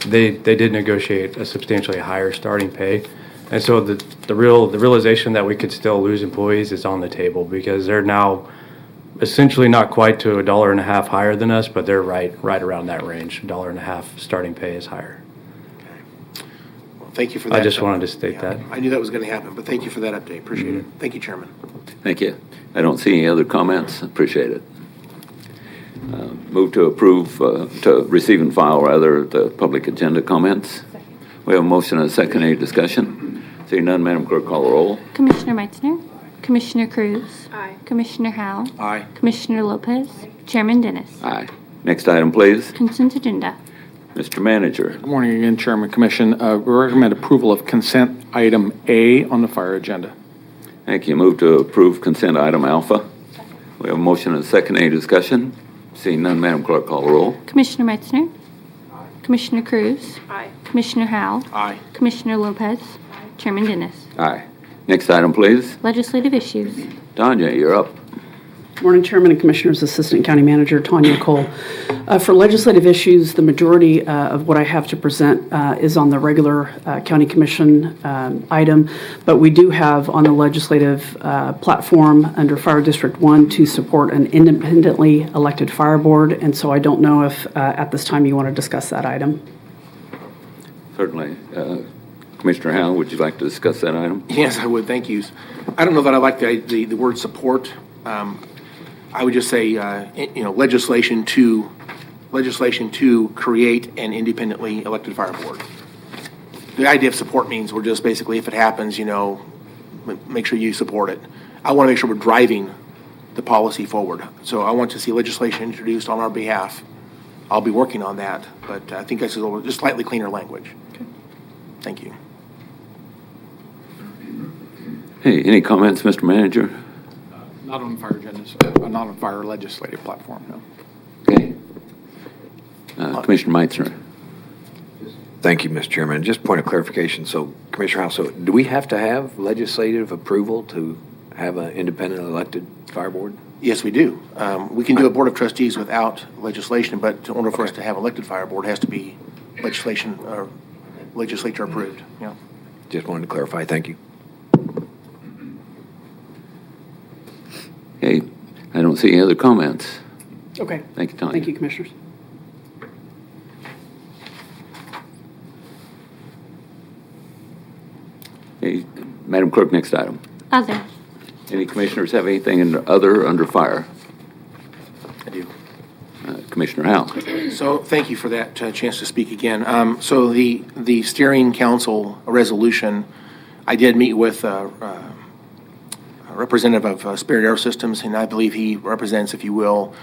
they did negotiate a substantially higher starting pay. And so the realization that we could still lose employees is on the table because they're now essentially not quite to $1.50 higher than us, but they're right around that range. $1.50 starting pay is higher. Well, thank you for that. I just wanted to state that. I knew that was going to happen, but thank you for that update. Appreciate it. Thank you, Chairman. Thank you. I don't see any other comments. Appreciate it. Move to approve, to receive and file, rather, the public agenda comments. We have a motion and a second. Any discussion? Seeing none, Madam Clerk, call the roll. Commissioner Meitzner. Commissioner Cruz. Aye. Commissioner Howell. Aye. Commissioner Lopez. Chairman Dennis. Aye. Next item, please. Consent agenda. Mr. Manager. Good morning again, Chairman, Commission. We recommend approval of consent item A on the fire agenda. Thank you. Move to approve consent item alpha. We have a motion and a second. Any discussion? Seeing none, Madam Clerk, call the roll. Commissioner Meitzner. Commissioner Cruz. Aye. Commissioner Howell. Aye. Commissioner Lopez. Chairman Dennis. Aye. Next item, please. Legislative issues. Tanya, you're up. Morning, Chairman and Commissioners, Assistant County Manager Tanya Cole. For legislative issues, the majority of what I have to present is on the regular County Commission item, but we do have on the legislative platform under Fire District 1 to support an independently elected fire board, and so I don't know if at this time you want to discuss that item. Certainly. Commissioner Howell, would you like to discuss that item? Yes, I would. Thank you. I don't know that I like the word support. I would just say, legislation to create an independently elected fire board. The idea of support means we're just basically, if it happens, make sure you support it. I want to make sure we're driving the policy forward. So I want to see legislation introduced on our behalf. I'll be working on that, but I think this is just slightly cleaner language. Okay. Thank you. Hey, any comments, Mr. Manager? Not on the fire agenda, not on fire legislative platform, no. Okay. Commissioner Meitzner. Thank you, Mr. Chairman. Just point of clarification. So, Commissioner House, so do we have to have legislative approval to have an independent elected fire board? Yes, we do. We can do a board of trustees without legislation, but in order for us to have an elected fire board, it has to be legislature approved. Yeah. Just wanted to clarify. Thank you. Okay. I don't see any other comments. Okay. Thank you, Tanya. Thank you, Commissioners. Okay. Madam Clerk, next item. Other. Any commissioners have anything in other under fire? I do. Commissioner Howell. So thank you for that chance to speak again. So the steering council resolution, I did meet with a representative of Spirit Air Systems, and I believe he represents, if you will,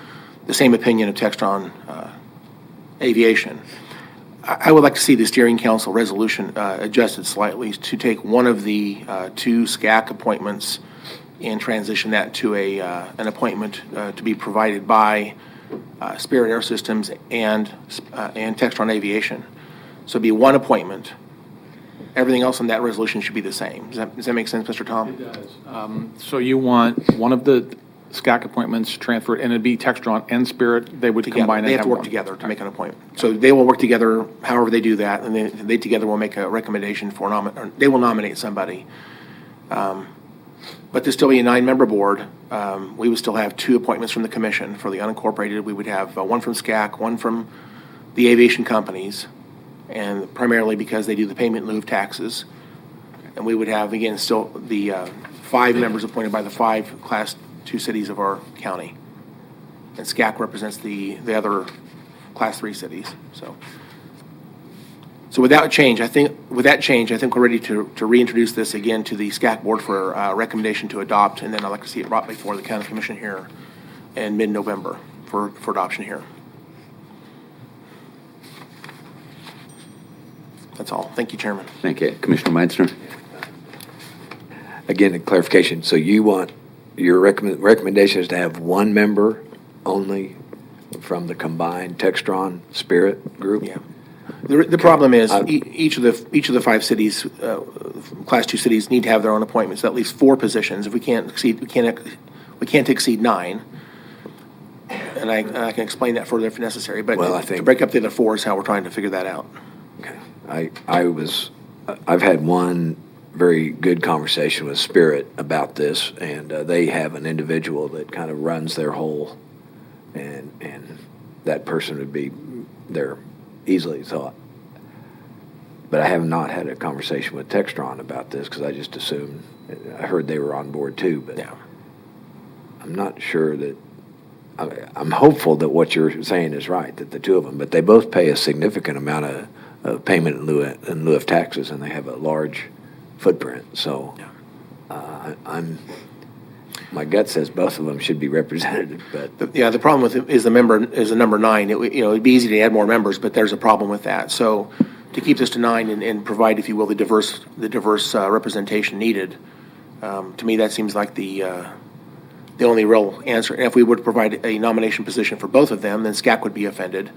the same opinion of Textron Aviation. I would like to see the steering council resolution adjusted slightly to take one of the two SCAC appointments and transition that to an appointment to be provided by Spirit Air Systems and Textron Aviation. So it'd be one appointment. Everything else in that resolution should be the same. Does that make sense, Mr. Tom? It does. So you want one of the SCAC appointments transferred, and it'd be Textron and Spirit. They would combine. They have to work together to make an appointment. So they will work together, however they do that, and they together will make a recommendation for they will nominate somebody. But there'll still be a 9-member board. We would still have 2 appointments from the commission. For the unincorporated, we would have one from SCAC, one from the aviation companies, and primarily because they do the payment in lieu of taxes. And we would have, again, still the 5 members appointed by the 5 Class 2 cities of our county. And SCAC represents the other Class 3 cities. So with that change, I think we're ready to reintroduce this again to the SCAC board for recommendation to adopt, and then I'd like to see it brought before the county commission here in mid-November for adoption here. That's all. Thank you, Chairman. Thank you. Commissioner Meitzner. Again, a clarification. So you want your recommendation is to have one member only from the combined Textron Spirit group? Yeah. The problem is each of the 5 cities, Class 2 cities, need to have their own appointments. At least 4 positions. If we can't exceed 9. And I can explain that further if necessary. But well, I think to break up the other 4 is how we're trying to figure that out. Okay. I've had one very good conversation with Spirit about this, and they have an individual that kind of runs their whole, and that person would be there easily thought. But I have not had a conversation with Textron about this because I just assumed, I heard they were on board too, but Yeah. I'm not sure that, I'm hopeful that what you're saying is right, that the two of them, but they both pay a significant amount of payment in lieu of taxes, and they have a large footprint. So my gut says both of them should be represented, but Yeah, the problem with it is the number 9. It'd be easy to add more members, but there's a problem with that. So to keep this to 9 and provide, if you will, the diverse representation needed, to me that seems like the only real answer. And if we were to provide a nomination position for both of them, then SCAC would be offended.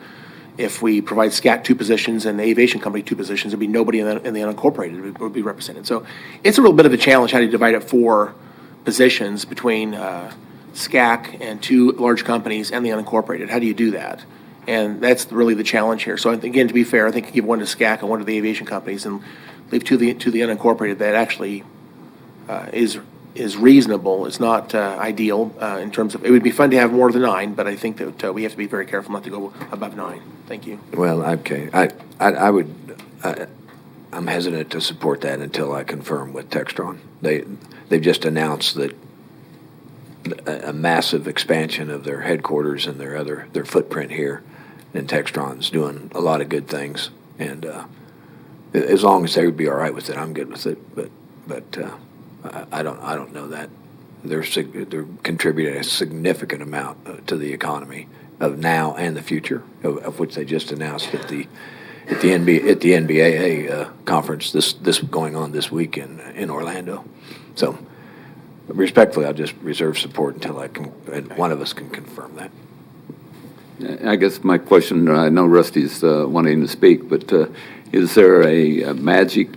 If we provide SCAC 2 positions and the aviation company 2 positions, there'd be nobody in the unincorporated would be represented. So it's a little bit of a challenge how to divide up 4 positions between SCAC and 2 large companies and the unincorporated. How do you do that? And that's really the challenge here. So again, to be fair, I think you give 1 to SCAC and 1 to the aviation companies and leave 2 to the unincorporated. That actually is reasonable. It's not ideal in terms of, it would be fun to have more than 9, but I think that we have to be very careful not to go above 9. Thank you. well, okay. I'm hesitant to support that until I confirm with Textron. They've just announced that a massive expansion of their headquarters and their footprint here, and Textron's doing a lot of good things. And as long as they would be all right with it, I'm good with it. But I don't know that they're contributing a significant amount to the economy of now and the future, of which they just announced at the NBAA conference this going on this week in Orlando. So respectfully, I'll just reserve support until and one of us can confirm that. I guess my question, I know Rusty's wanting to speak, but is there a magic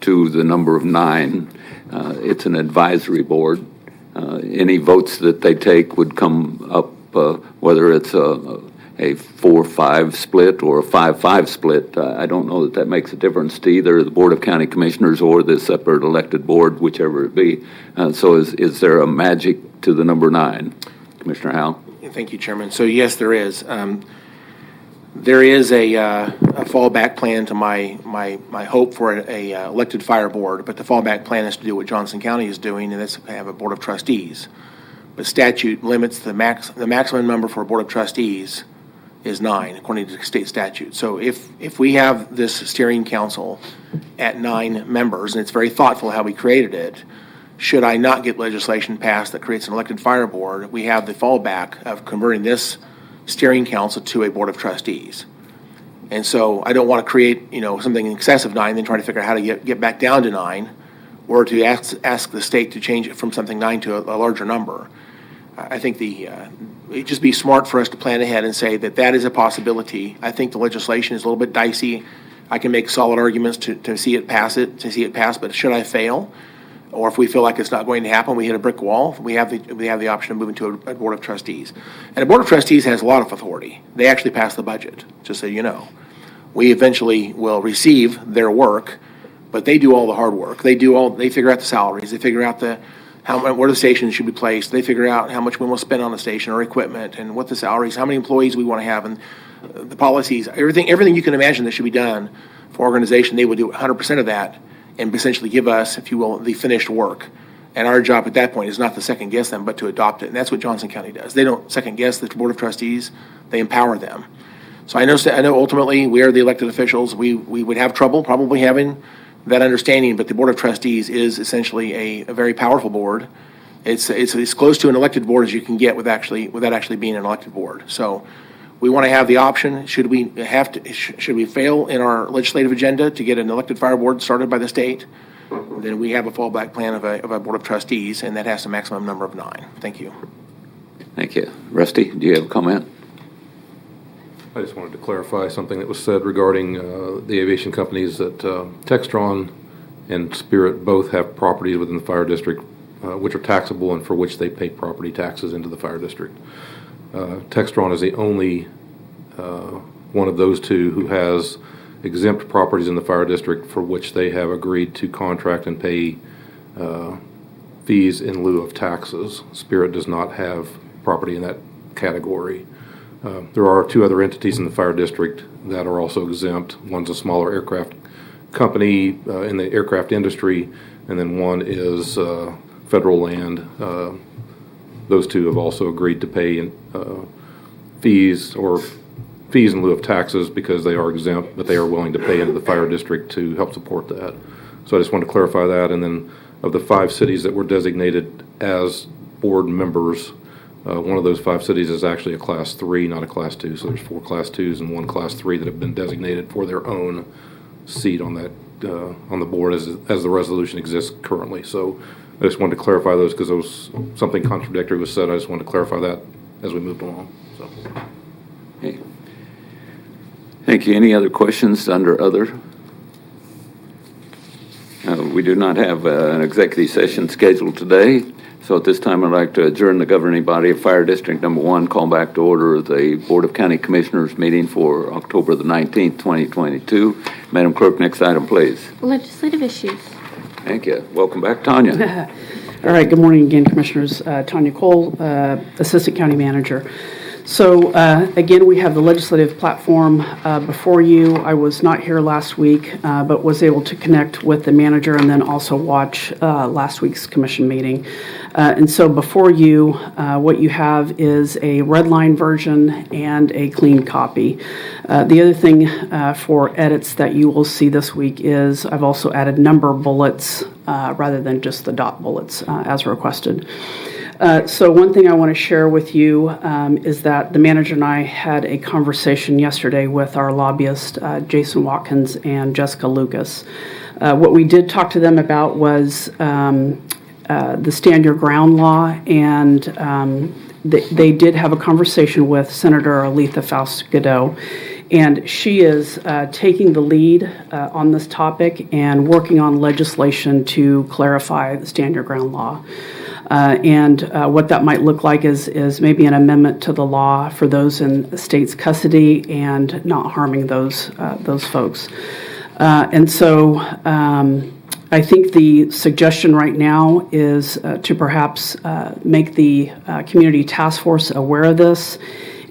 to the number of 9? It's an advisory board. Any votes that they take would come up, whether it's a 4-5 split or a 5-5 split. I don't know that makes a difference to either the Board of County Commissioners or the separate elected board, whichever it be. So is there a magic to the number 9? Commissioner Howell? Thank you, Chairman. So yes, there is. There is a fallback plan to my hope for a elected fire board, but the fallback plan is to do what Johnson County is doing, and that's to have a board of trustees. But statute limits the maximum number for a board of trustees is 9, according to state statute. So if we have this steering council at 9 members, and it's very thoughtful how we created it, should I not get legislation passed that creates an elected fire board, we have the fallback of converting this steering council to a board of trustees. And so I don't want to create, something in excess of 9, then try to figure out how to get back down to 9, or to ask the state to change it from something 9 to a larger number. I think it'd just be smart for us to plan ahead and say that is a possibility. I think the legislation is a little bit dicey. I can make solid arguments to see it pass, but should I fail, or if we feel like it's not going to happen, we hit a brick wall, we have the option of moving to a board of trustees. And a board of trustees has a lot of authority. They actually pass the budget, just so you know. We eventually will receive their work, but they do all the hard work. They figure out the salaries, they figure out where the stations should be placed, they figure out how much we want to spend on the station or equipment, and what the salaries, how many employees we want to have, and the policies, everything you can imagine that should be done for organization. They would do 100% of that and essentially give us, if you will, the finished work. And our job at that point is not to second guess them, but to adopt it. And that's what Johnson County does. They don't second guess the Board of Trustees, they empower them. So I know ultimately we are the elected officials. We would have trouble probably having that understanding, but the Board of Trustees is essentially a very powerful board. It's as close to an elected board as you can get without actually being an elected board. So we want to have the option, should we fail in our legislative agenda to get an elected fire board started by the state, then we have a fallback plan of a board of trustees, and that has a maximum number of 9. Thank you. Thank you. Rusty, do you have a comment? I just wanted to clarify something that was said regarding the aviation companies, that Textron and Spirit both have properties within the fire district which are taxable and for which they pay property taxes into the fire district. Textron is the only one of those two who has exempt properties in the fire district for which they have agreed to contract and pay fees in lieu of taxes. Spirit does not have property in that category. There are two other entities in the fire district that are also exempt. One's a smaller aircraft company in the aircraft industry, and then one is federal land. Those two have also agreed to pay fees in lieu of taxes because they are exempt, but they are willing to pay into the fire district to help support that. So I just wanted to clarify that. And then of the 5 cities that were designated as board members, one of those 5 cities is actually a Class 3, not a Class 2. So there's 4 Class 2s and 1 Class 3 that have been designated for their own seat on that on the board as the resolution exists currently. So I just wanted to clarify those because there was something contradictory was said. I just wanted to clarify that as we moved along. So. Okay. Thank you. Any other questions under other? We do not have an executive session scheduled today. So at this time, I'd like to adjourn the governing body of Fire District Number 1, call back to order the Board of County Commissioners meeting for October the 19th, 2022. Madam Clerk, next item, please. Legislative issues. Thank you. Welcome back, Tanya. All right, good morning again, Commissioners. Tanya Cole, Assistant County Manager. So again, we have the legislative platform before you. I was not here last week, but was able to connect with the manager and then also watch last week's commission meeting. And so before you, what you have is a red line version and a clean copy. The other thing for edits that you will see this week is I've also added number bullets rather than just the dot bullets as requested. So one thing I want to share with you is that the manager and I had a conversation yesterday with our lobbyists, Jason Watkins and Jessica Lucas. What we did talk to them about was the Stand Your Ground law, and they did have a conversation with Senator Aletha Faust-Godot, and she is taking the lead on this topic and working on legislation to clarify the Stand Your Ground law. And what that might look like is maybe an amendment to the law for those in the state's custody and not harming those folks. And so I think the suggestion right now is to perhaps make the community task force aware of this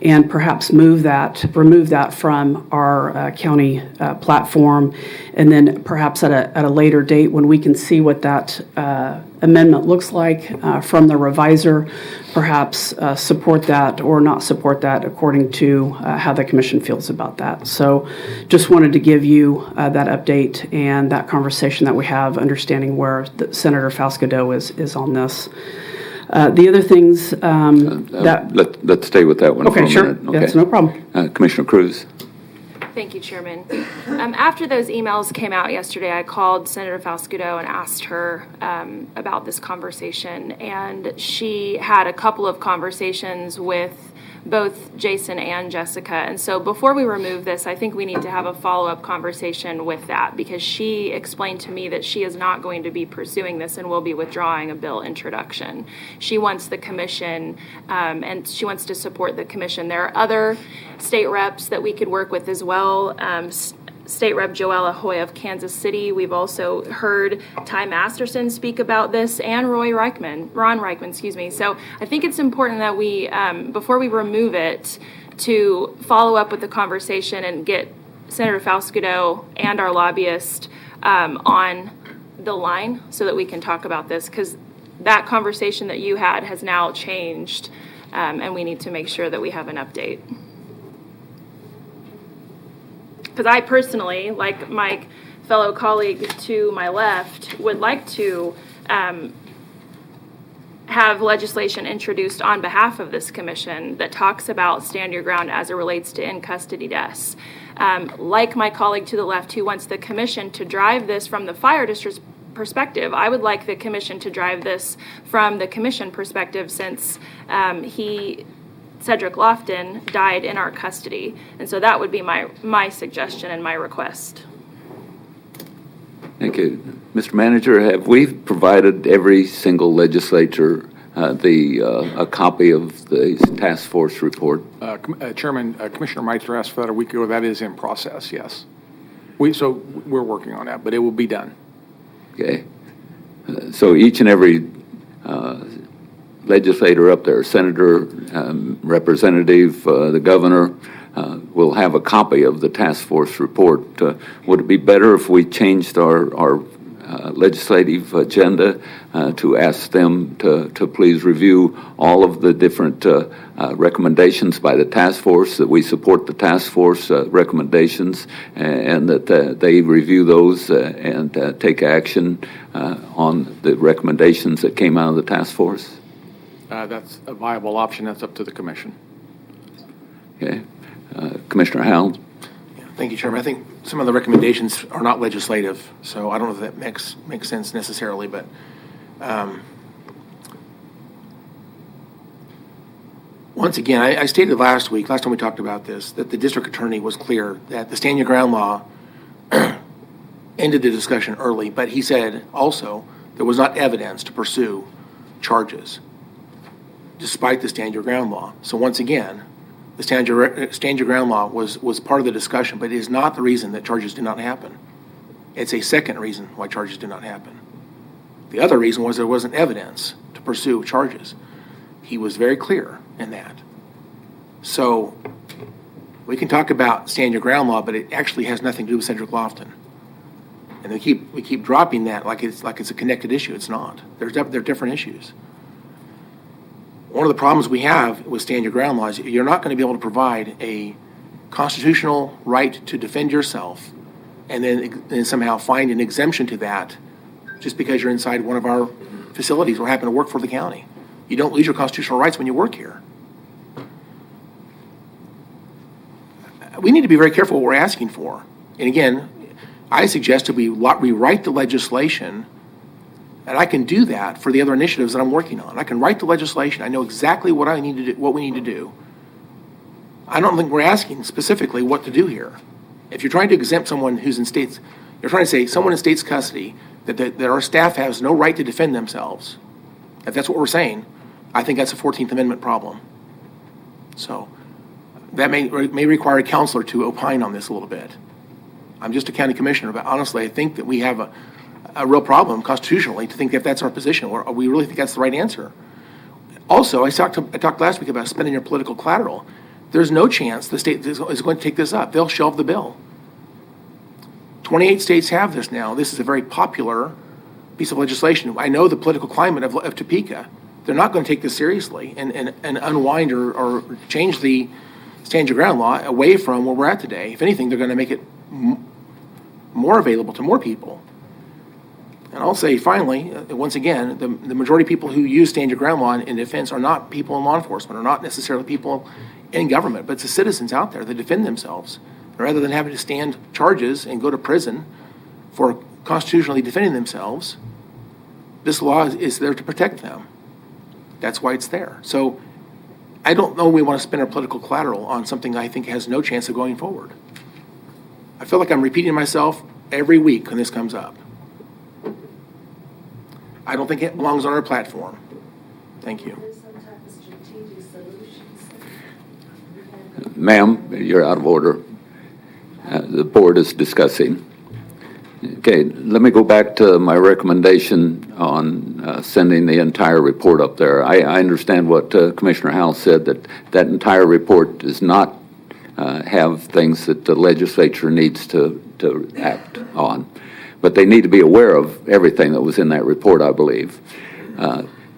and perhaps remove that from our county platform, and then perhaps at a later date when we can see what that amendment looks like from the reviser, perhaps support that or not support that according to how the commission feels about that. So just wanted to give you that update and that conversation that we have, understanding where Senator Faust-Godot is on this. The other things Let's stay with that one for a sure. minute. Okay, That's no problem. Commissioner Cruz. Thank you, Chairman. After those emails came out yesterday, I called Senator Faust-Godot and asked her about this conversation, and she had a couple of conversations with both Jason and Jessica. And so before we remove this, I think we need to have a follow-up conversation with that, because she explained to me that she is not going to be pursuing this and will be withdrawing a bill introduction. She wants the commission, and she wants to support the commission. There are other state reps that we could work with as well. State Rep Joella Hoy of Kansas City. We've also heard Ty Masterson speak about this, and Ron Reichman. So I think it's important that we, before we remove it, to follow up with the conversation and get Senator Faust-Godot and our lobbyist on the line so that we can talk about this, because that conversation that you had has now changed, and we need to make sure that we have an update. Because I personally, like my fellow colleague to my left, would like to have legislation introduced on behalf of this commission that talks about stand your ground as it relates to in-custody deaths. Like my colleague to the left who wants the commission to drive this from the fire district's perspective, I would like the commission to drive this from the commission perspective, since Sedgwick Lofton died in our custody. And so that would be my suggestion and my request. Thank you. Mr. Manager, have we provided every single legislature a copy of the task force report? Chairman, Commissioner Meitzer asked for that a week ago. That is in process, yes. So we're working on that, but it will be done. Okay. So each and every legislator up there, senator, representative, the governor, will have a copy of the task force report. Would it be better if we changed our legislative agenda to ask them to please review all of the different recommendations by the task force, that we support the task force recommendations, and that they review those and take action on the recommendations that came out of the task force? That's a viable option. That's up to the commission. Okay. Commissioner Howell? Thank you, Chairman. I think some of the recommendations are not legislative, so I don't know if that makes sense necessarily, but once again, I stated last time we talked about this, that the district attorney was clear that the stand your ground law ended the discussion early, but he said also there was not evidence to pursue charges despite the stand your ground law. So once again, the stand your ground law was part of the discussion, but it is not the reason that charges did not happen. It's a second reason why charges did not happen. The other reason was there wasn't evidence to pursue charges. He was very clear in that. So we can talk about stand your ground law, but it actually has nothing to do with Sedgwick Lofton. And we keep dropping that like it's a connected issue. It's not. They're different issues. One of the problems we have with stand your ground law is you're not going to be able to provide a constitutional right to defend yourself and then somehow find an exemption to that just because you're inside one of our facilities or happen to work for the county. You don't lose your constitutional rights when you work here. We need to be very careful what we're asking for. And again, I suggested we rewrite the legislation. And I can do that for the other initiatives that I'm working on. I can write the legislation. I know exactly what I need to do, what we need to do. I don't think we're asking specifically what to do here. If you're trying to exempt someone who's in states, you're trying to say someone in state's custody that our staff has no right to defend themselves. If that's what we're saying, I think that's a 14th Amendment problem. So that may require a counselor to opine on this a little bit. I'm just a county commissioner, but honestly, I think that we have a real problem constitutionally to think that that's our position, or we really think that's the right answer. Also, I talked last week about spending your political collateral. There's no chance the state is going to take this up. They'll shelve the bill. 28 states have this now. This is a very popular piece of legislation. I know the political climate of Topeka. They're not going to take this seriously and unwind or change the stand your ground law away from where we're at today. If anything, they're going to make it more available to more people. And I'll say, finally, once again, the majority of people who use stand your ground law in defense are not people in law enforcement, are not necessarily people in government, but it's the citizens out there that defend themselves. Rather than having to stand charges and go to prison for constitutionally defending themselves, this law is there to protect them. That's why it's there. So I don't know we want to spend our political collateral on something I think has no chance of going forward. I feel like I'm repeating myself every week when this comes up. I don't think it belongs on our platform. Thank you. Ma'am, you're out of order. The board is discussing. Okay, let me go back to my recommendation on sending the entire report up there. I understand what Commissioner Howell said, that entire report does not have things that the legislature needs to act on. But they need to be aware of everything that was in that report, I believe.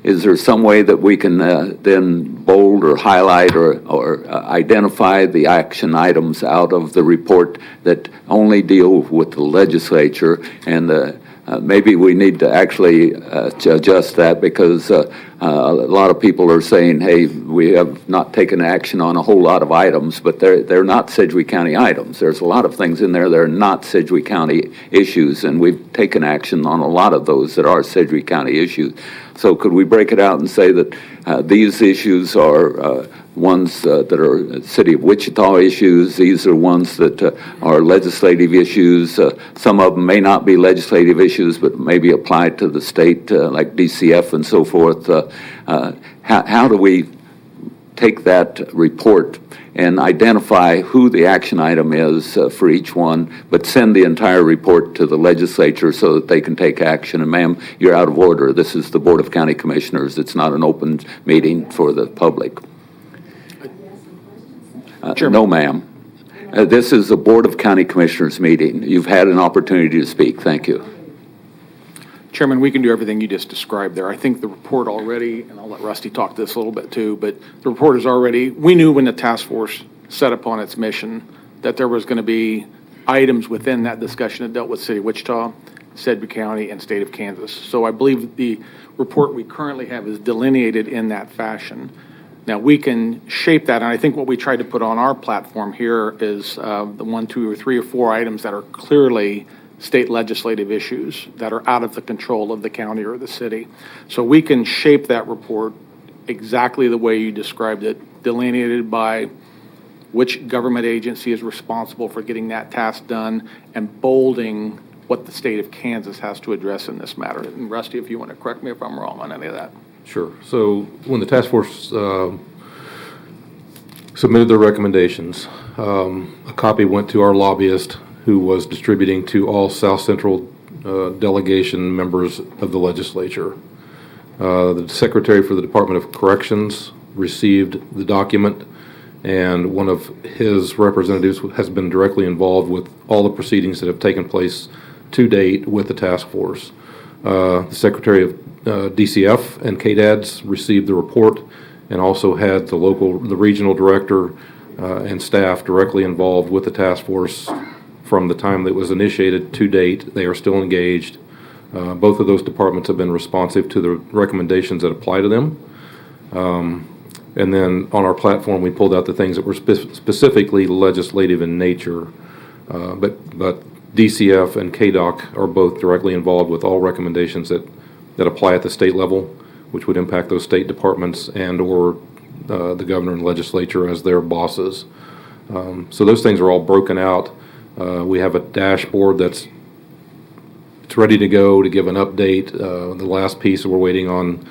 Is there some way that we can then bold or highlight or identify the action items out of the report that only deal with the legislature? And maybe we need to actually adjust that, because a lot of people are saying, hey, we have not taken action on a whole lot of items, but they're not Sedgwick County items. There's a lot of things in there that are not Sedgwick County issues, and we've taken action on a lot of those that are Sedgwick County issues. So could we break it out and say that these issues are ones that are City of Wichita issues, these are ones that are legislative issues, some of them may not be legislative issues but maybe apply to the state, like DCF and so forth. How do we take that report and identify who the action item is for each one, but send the entire report to the legislature so that they can take action. And ma'am, you're out of order. This is the Board of County Commissioners. It's not an open meeting for the public. No, ma'am. This is a Board of County Commissioners meeting. You've had an opportunity to speak. Thank you. Chairman, we can do everything you just described there. I think the report already, and I'll let Rusty talk to this a little bit too, but the report is already, we knew when the task force set upon its mission that there was going to be items within that discussion that dealt with City of Wichita, Sedgwick County, and State of Kansas. So I believe the report we currently have is delineated in that fashion. Now, we can shape that, and I think what we tried to put on our platform here is the 1, 2, or 3 or 4 items that are clearly state legislative issues that are out of the control of the county or the city. So we can shape that report exactly the way you described it, delineated by which government agency is responsible for getting that task done, and bolding what the state of Kansas has to address in this matter. And Rusty, if you want to correct me if I'm wrong on any of that. Sure. So when the task force submitted their recommendations, a copy went to our lobbyist, who was distributing to all South Central delegation members of the legislature. The Secretary for the Department of Corrections received the document, and one of his representatives has been directly involved with all the proceedings that have taken place to date with the task force. The Secretary of DCF and KDADS received the report, and also had the regional director and staff directly involved with the task force from the time that it was initiated to date. They are still engaged. Both of those departments have been responsive to the recommendations that apply to them. And then on our platform, we pulled out the things that were specifically legislative in nature. But DCF and KDOC are both directly involved with all recommendations that apply at the state level, which would impact those state departments and or the governor and legislature as their bosses. So those things are all broken out. We have a dashboard it's ready to go to give an update. The last piece, we're waiting on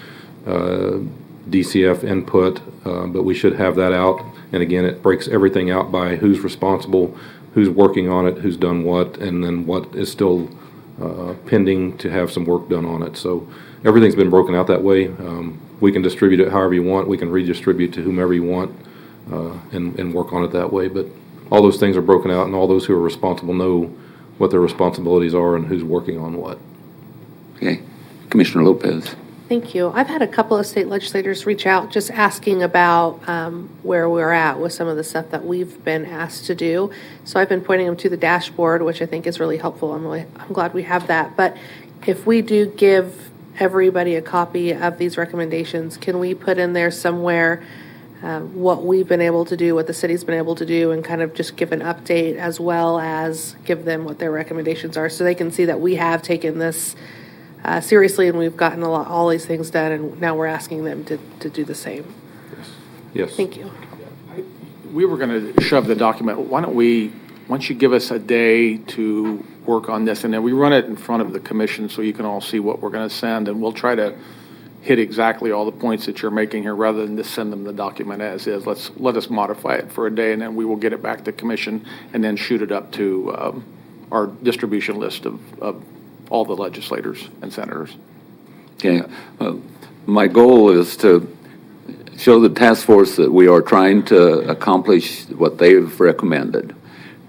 DCF input, but we should have that out. And again, it breaks everything out by who's responsible, who's working on it, who's done what, and then what is still pending to have some work done on it. So everything's been broken out that way. We can distribute it however you want. We can redistribute to whomever you want and work on it that way. But all those things are broken out, and all those who are responsible know what their responsibilities are and who's working on what. Okay. Commissioner Lopez. Thank you. I've had a couple of state legislators reach out just asking about where we're at with some of the stuff that we've been asked to do. So I've been pointing them to the dashboard, which I think is really helpful. I'm glad we have that. But if we do give everybody a copy of these recommendations, can we put in there somewhere what we've been able to do, what the city's been able to do, and kind of just give an update as well as give them what their recommendations are, so they can see that we have taken this seriously and we've gotten all these things done, and now we're asking them to do the same. Yes. Thank you. We were going to shove the document. Why don't we, once you give us a day to work on this, and then we run it in front of the commission so you can all see what we're going to send, and we'll try to hit exactly all the points that you're making here rather than just send them the document as is. Let us modify it for a day, and then we will get it back to commission and then shoot it up to our distribution list of all the legislators and senators. Okay. My goal is to show the task force that we are trying to accomplish what they've recommended.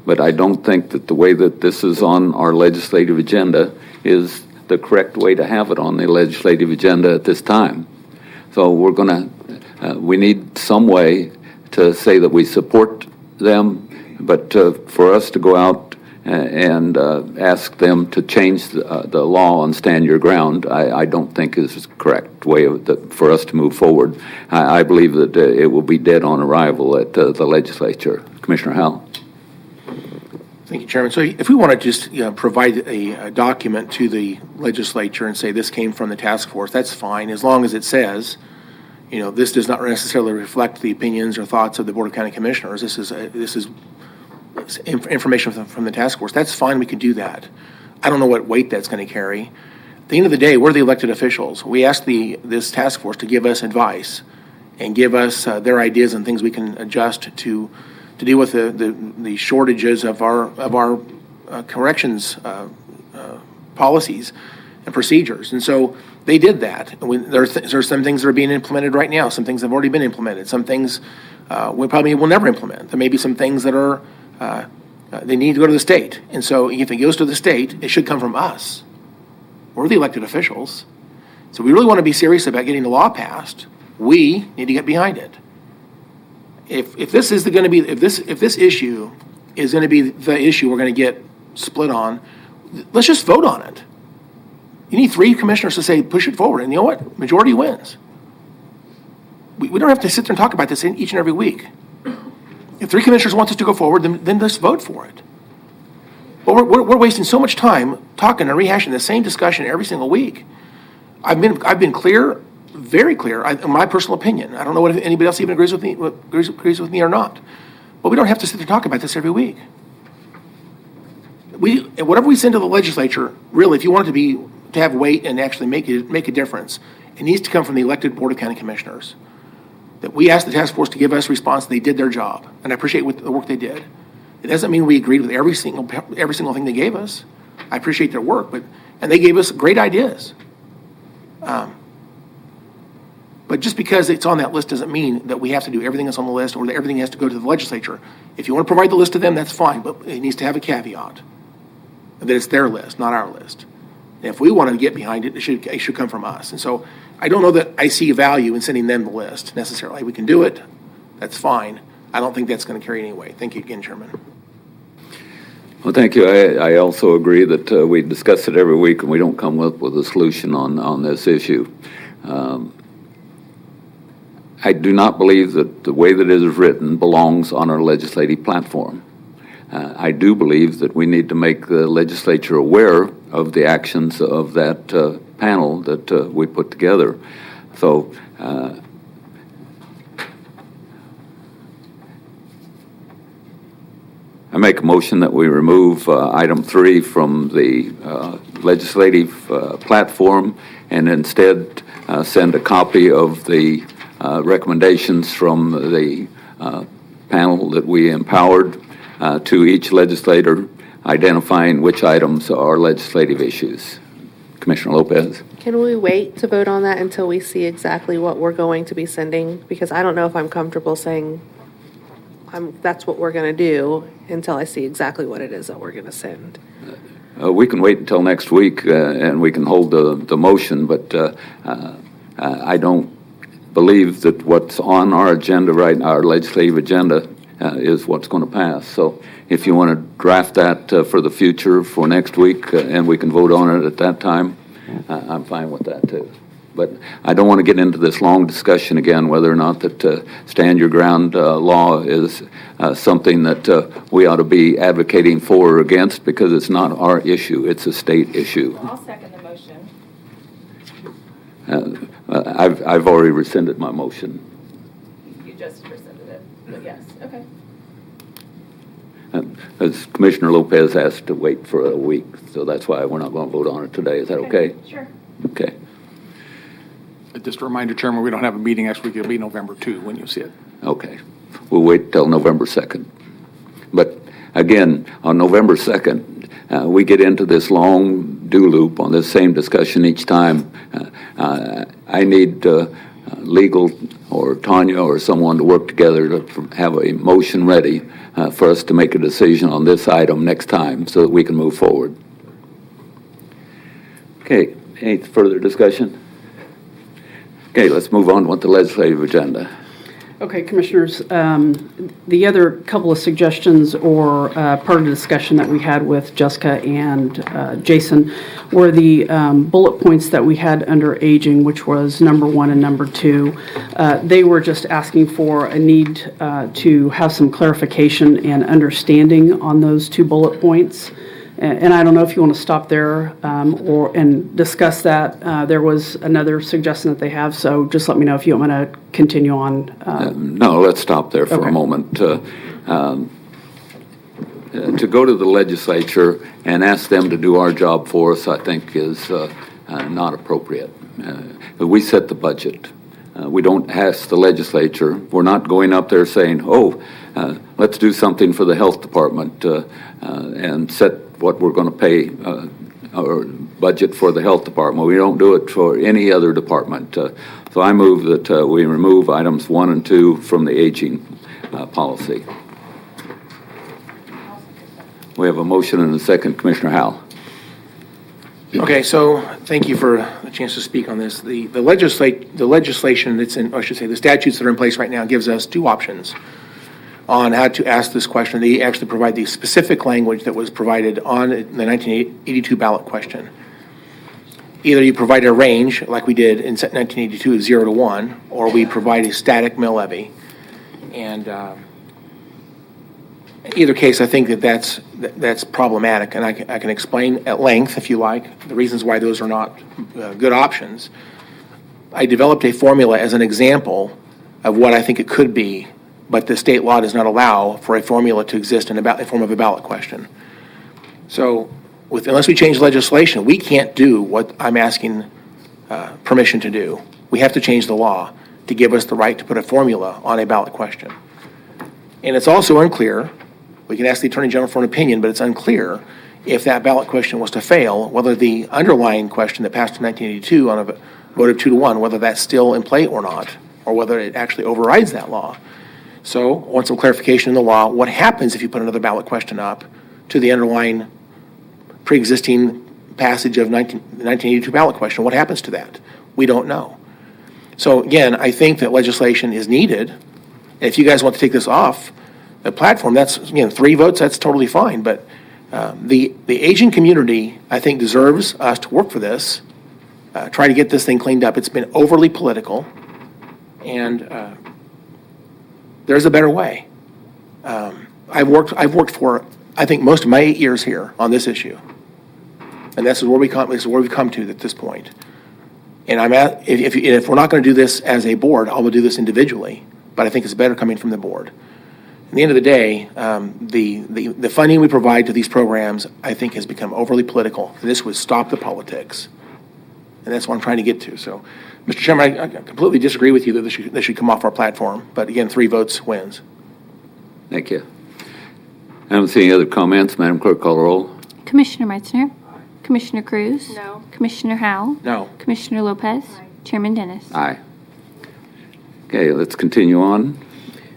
But I don't think that the way that this is on our legislative agenda is the correct way to have it on the legislative agenda at this time. So we need some way to say that we support them, but for us to go out and ask them to change the law and stand your ground, I don't think is the correct way for us to move forward. I believe that it will be dead on arrival at the legislature. Commissioner Howell. Thank you, Chairman. So if we want to just provide a document to the legislature and say this came from the task force, that's fine, as long as it says, this does not necessarily reflect the opinions or thoughts of the Board of County Commissioners. This is information from the task force. That's fine. We can do that. I don't know what weight that's going to carry. At the end of the day, we're the elected officials. We asked this task force to give us advice, and give us their ideas and things we can adjust to deal with the shortages of our corrections policies and procedures. And so they did that. There's some things that are being implemented right now. Some things have already been implemented. Some things we probably will never implement. There may be some things that are they need to go to the state. And so if it goes to the state, it should come from us. We're the elected officials. So we really want to be serious about getting the law passed. We need to get behind it. If this is going to be if this issue is going to be the issue we're going to get split on, let's just vote on it. You need 3 commissioners to say push it forward, and you know what? Majority wins. We don't have to sit there and talk about this each and every week. If 3 commissioners want us to go forward, then let's vote for it. But we're wasting so much time talking and rehashing the same discussion every single week. I've been clear, very clear, in my personal opinion. I don't know if anybody else even agrees with me or not. But we don't have to sit there and talk about this every week. Whatever we send to the legislature, really, if you want it to have weight and actually make a difference, it needs to come from the elected Board of County Commissioners. That we asked the task force to give us a response, they did their job, and I appreciate the work they did. It doesn't mean we agreed with every single thing they gave us. I appreciate their work, and they gave us great ideas. But just because it's on that list doesn't mean that we have to do everything that's on the list or that everything has to go to the legislature. If you want to provide the list to them, that's fine, but it needs to have a caveat that it's their list, not our list. And if we want to get behind it, it should come from us. And so I don't know that I see value in sending them the list necessarily. We can do it. That's fine. I don't think that's going to carry any weight. Thank you again, Chairman. Well, thank you. I also agree that we discuss it every week and we don't come up with a solution on this issue. I do not believe that the way that it is written belongs on our legislative platform. I do believe that we need to make the legislature aware of the actions of that panel that we put together. So I make a motion that we remove item 3 from the legislative platform and instead send a copy of the recommendations from the panel that we empowered to each legislator, identifying which items are legislative issues. Commissioner Lopez. Can we wait to vote on that until we see exactly what we're going to be sending? Because I don't know if I'm comfortable saying that's what we're going to do until I see exactly what it is that we're going to send. We can wait until next week and we can hold the motion, but I don't believe that what's on our agenda right now, our legislative agenda, is what's going to pass. So if you want to draft that for the future for next week and we can vote on it at that time, I'm fine with that too. But I don't want to get into this long discussion again whether or not that stand your ground law is something that we ought to be advocating for or against, because it's not our issue, it's a state issue. Well, I'll second the motion. I've already rescinded my motion. You just rescinded it, but yes, okay. As Commissioner Lopez asked to wait for a week, so that's why we're not going to vote on it today. Is that okay? Sure. Okay. Just a reminder, Chairman, we don't have a meeting next week. It'll be November 2 when you see it. Okay. We'll wait till November 2nd. But again, on November 2nd, we get into this long do loop on this same discussion each time. I need legal or Tanya or someone to work together to have a motion ready for us to make a decision on this item next time so that we can move forward. Okay, any further discussion? Okay, let's move on with the legislative agenda. Okay, Commissioners, the other couple of suggestions or part of the discussion that we had with Jessica and Jason were the bullet points that we had under aging, which was number 1 and number 2. They were just asking for a need to have some clarification and understanding on those 2 bullet points. And I don't know if you want to stop there and discuss that. There was another suggestion that they have, so just let me know if you want me to continue on. No, let's stop there for a moment. To go to the legislature and ask them to do our job for us, I think is not appropriate. We set the budget. We don't ask the legislature. We're not going up there saying, let's do something for the health department and set what we're going to pay or budget for the health department. We don't do it for any other department. So I move that we remove items 1 and 2 from the aging policy. We have a motion and a second. Commissioner Howell. Okay, so thank you for the chance to speak on this. The legislation that's in, or I should say, the statutes that are in place right now gives us 2 options on how to ask this question. They actually provide the specific language that was provided on the 1982 ballot question. Either you provide a range, like we did in 1982, 0 to 1, or we provide a static mill levy. And in either case, I think that's problematic, and I can explain at length, if you like, the reasons why those are not good options. I developed a formula as an example of what I think it could be, but the state law does not allow for a formula to exist in the form of a ballot question. So, unless we change legislation, we can't do what I'm asking permission to do. We have to change the law to give us the right to put a formula on a ballot question. And it's also unclear. We can ask the Attorney General for an opinion, but it's unclear if that ballot question was to fail, whether the underlying question that passed in 1982 on a vote of 2 to 1, whether that's still in play or not, or whether it actually overrides that law. So, I want some clarification in the law. What happens if you put another ballot question up to the underlying pre-existing passage of the 1982 ballot question? What happens to that? We don't know. So, again, I think that legislation is needed. If you guys want to take this off the platform, that's, 3 votes, that's totally fine. But the aging community, I think, deserves us to work for this, try to get this thing cleaned up. It's been overly political, and there's a better way. I've worked for, I think, most of my 8 years here on this issue, and this is where we've come to at this point. And if we're not going to do this as a board, I will do this individually. But I think it's better coming from the board. At the end of the day, the funding we provide to these programs, I think, has become overly political. And this would stop the politics. And that's what I'm trying to get to. So, Mr. Chairman, I completely disagree with you that this should come off our platform. But again, 3 votes wins. Thank you. I don't see any other comments. Madam Clerk, call the roll. Commissioner Meitzner. Commissioner Cruz. No. Commissioner Howell. No. Commissioner Lopez. Chairman Dennis. Aye. Okay, let's continue on.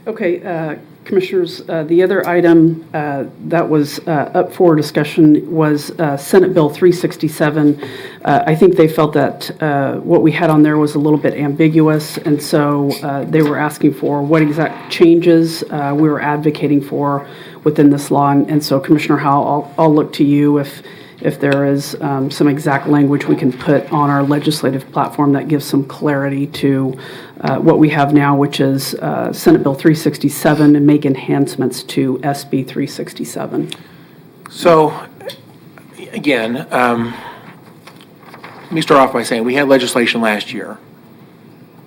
Okay, Commissioners, the other item that was up for discussion was Senate Bill 367. I think they felt that what we had on there was a little bit ambiguous, and so they were asking for what exact changes we were advocating for within this law. And so, Commissioner Howell, I'll look to you if there is some exact language we can put on our legislative platform that gives some clarity to what we have now, which is Senate Bill 367, and make enhancements to SB 367. So, again, let me start off by saying we had legislation last year,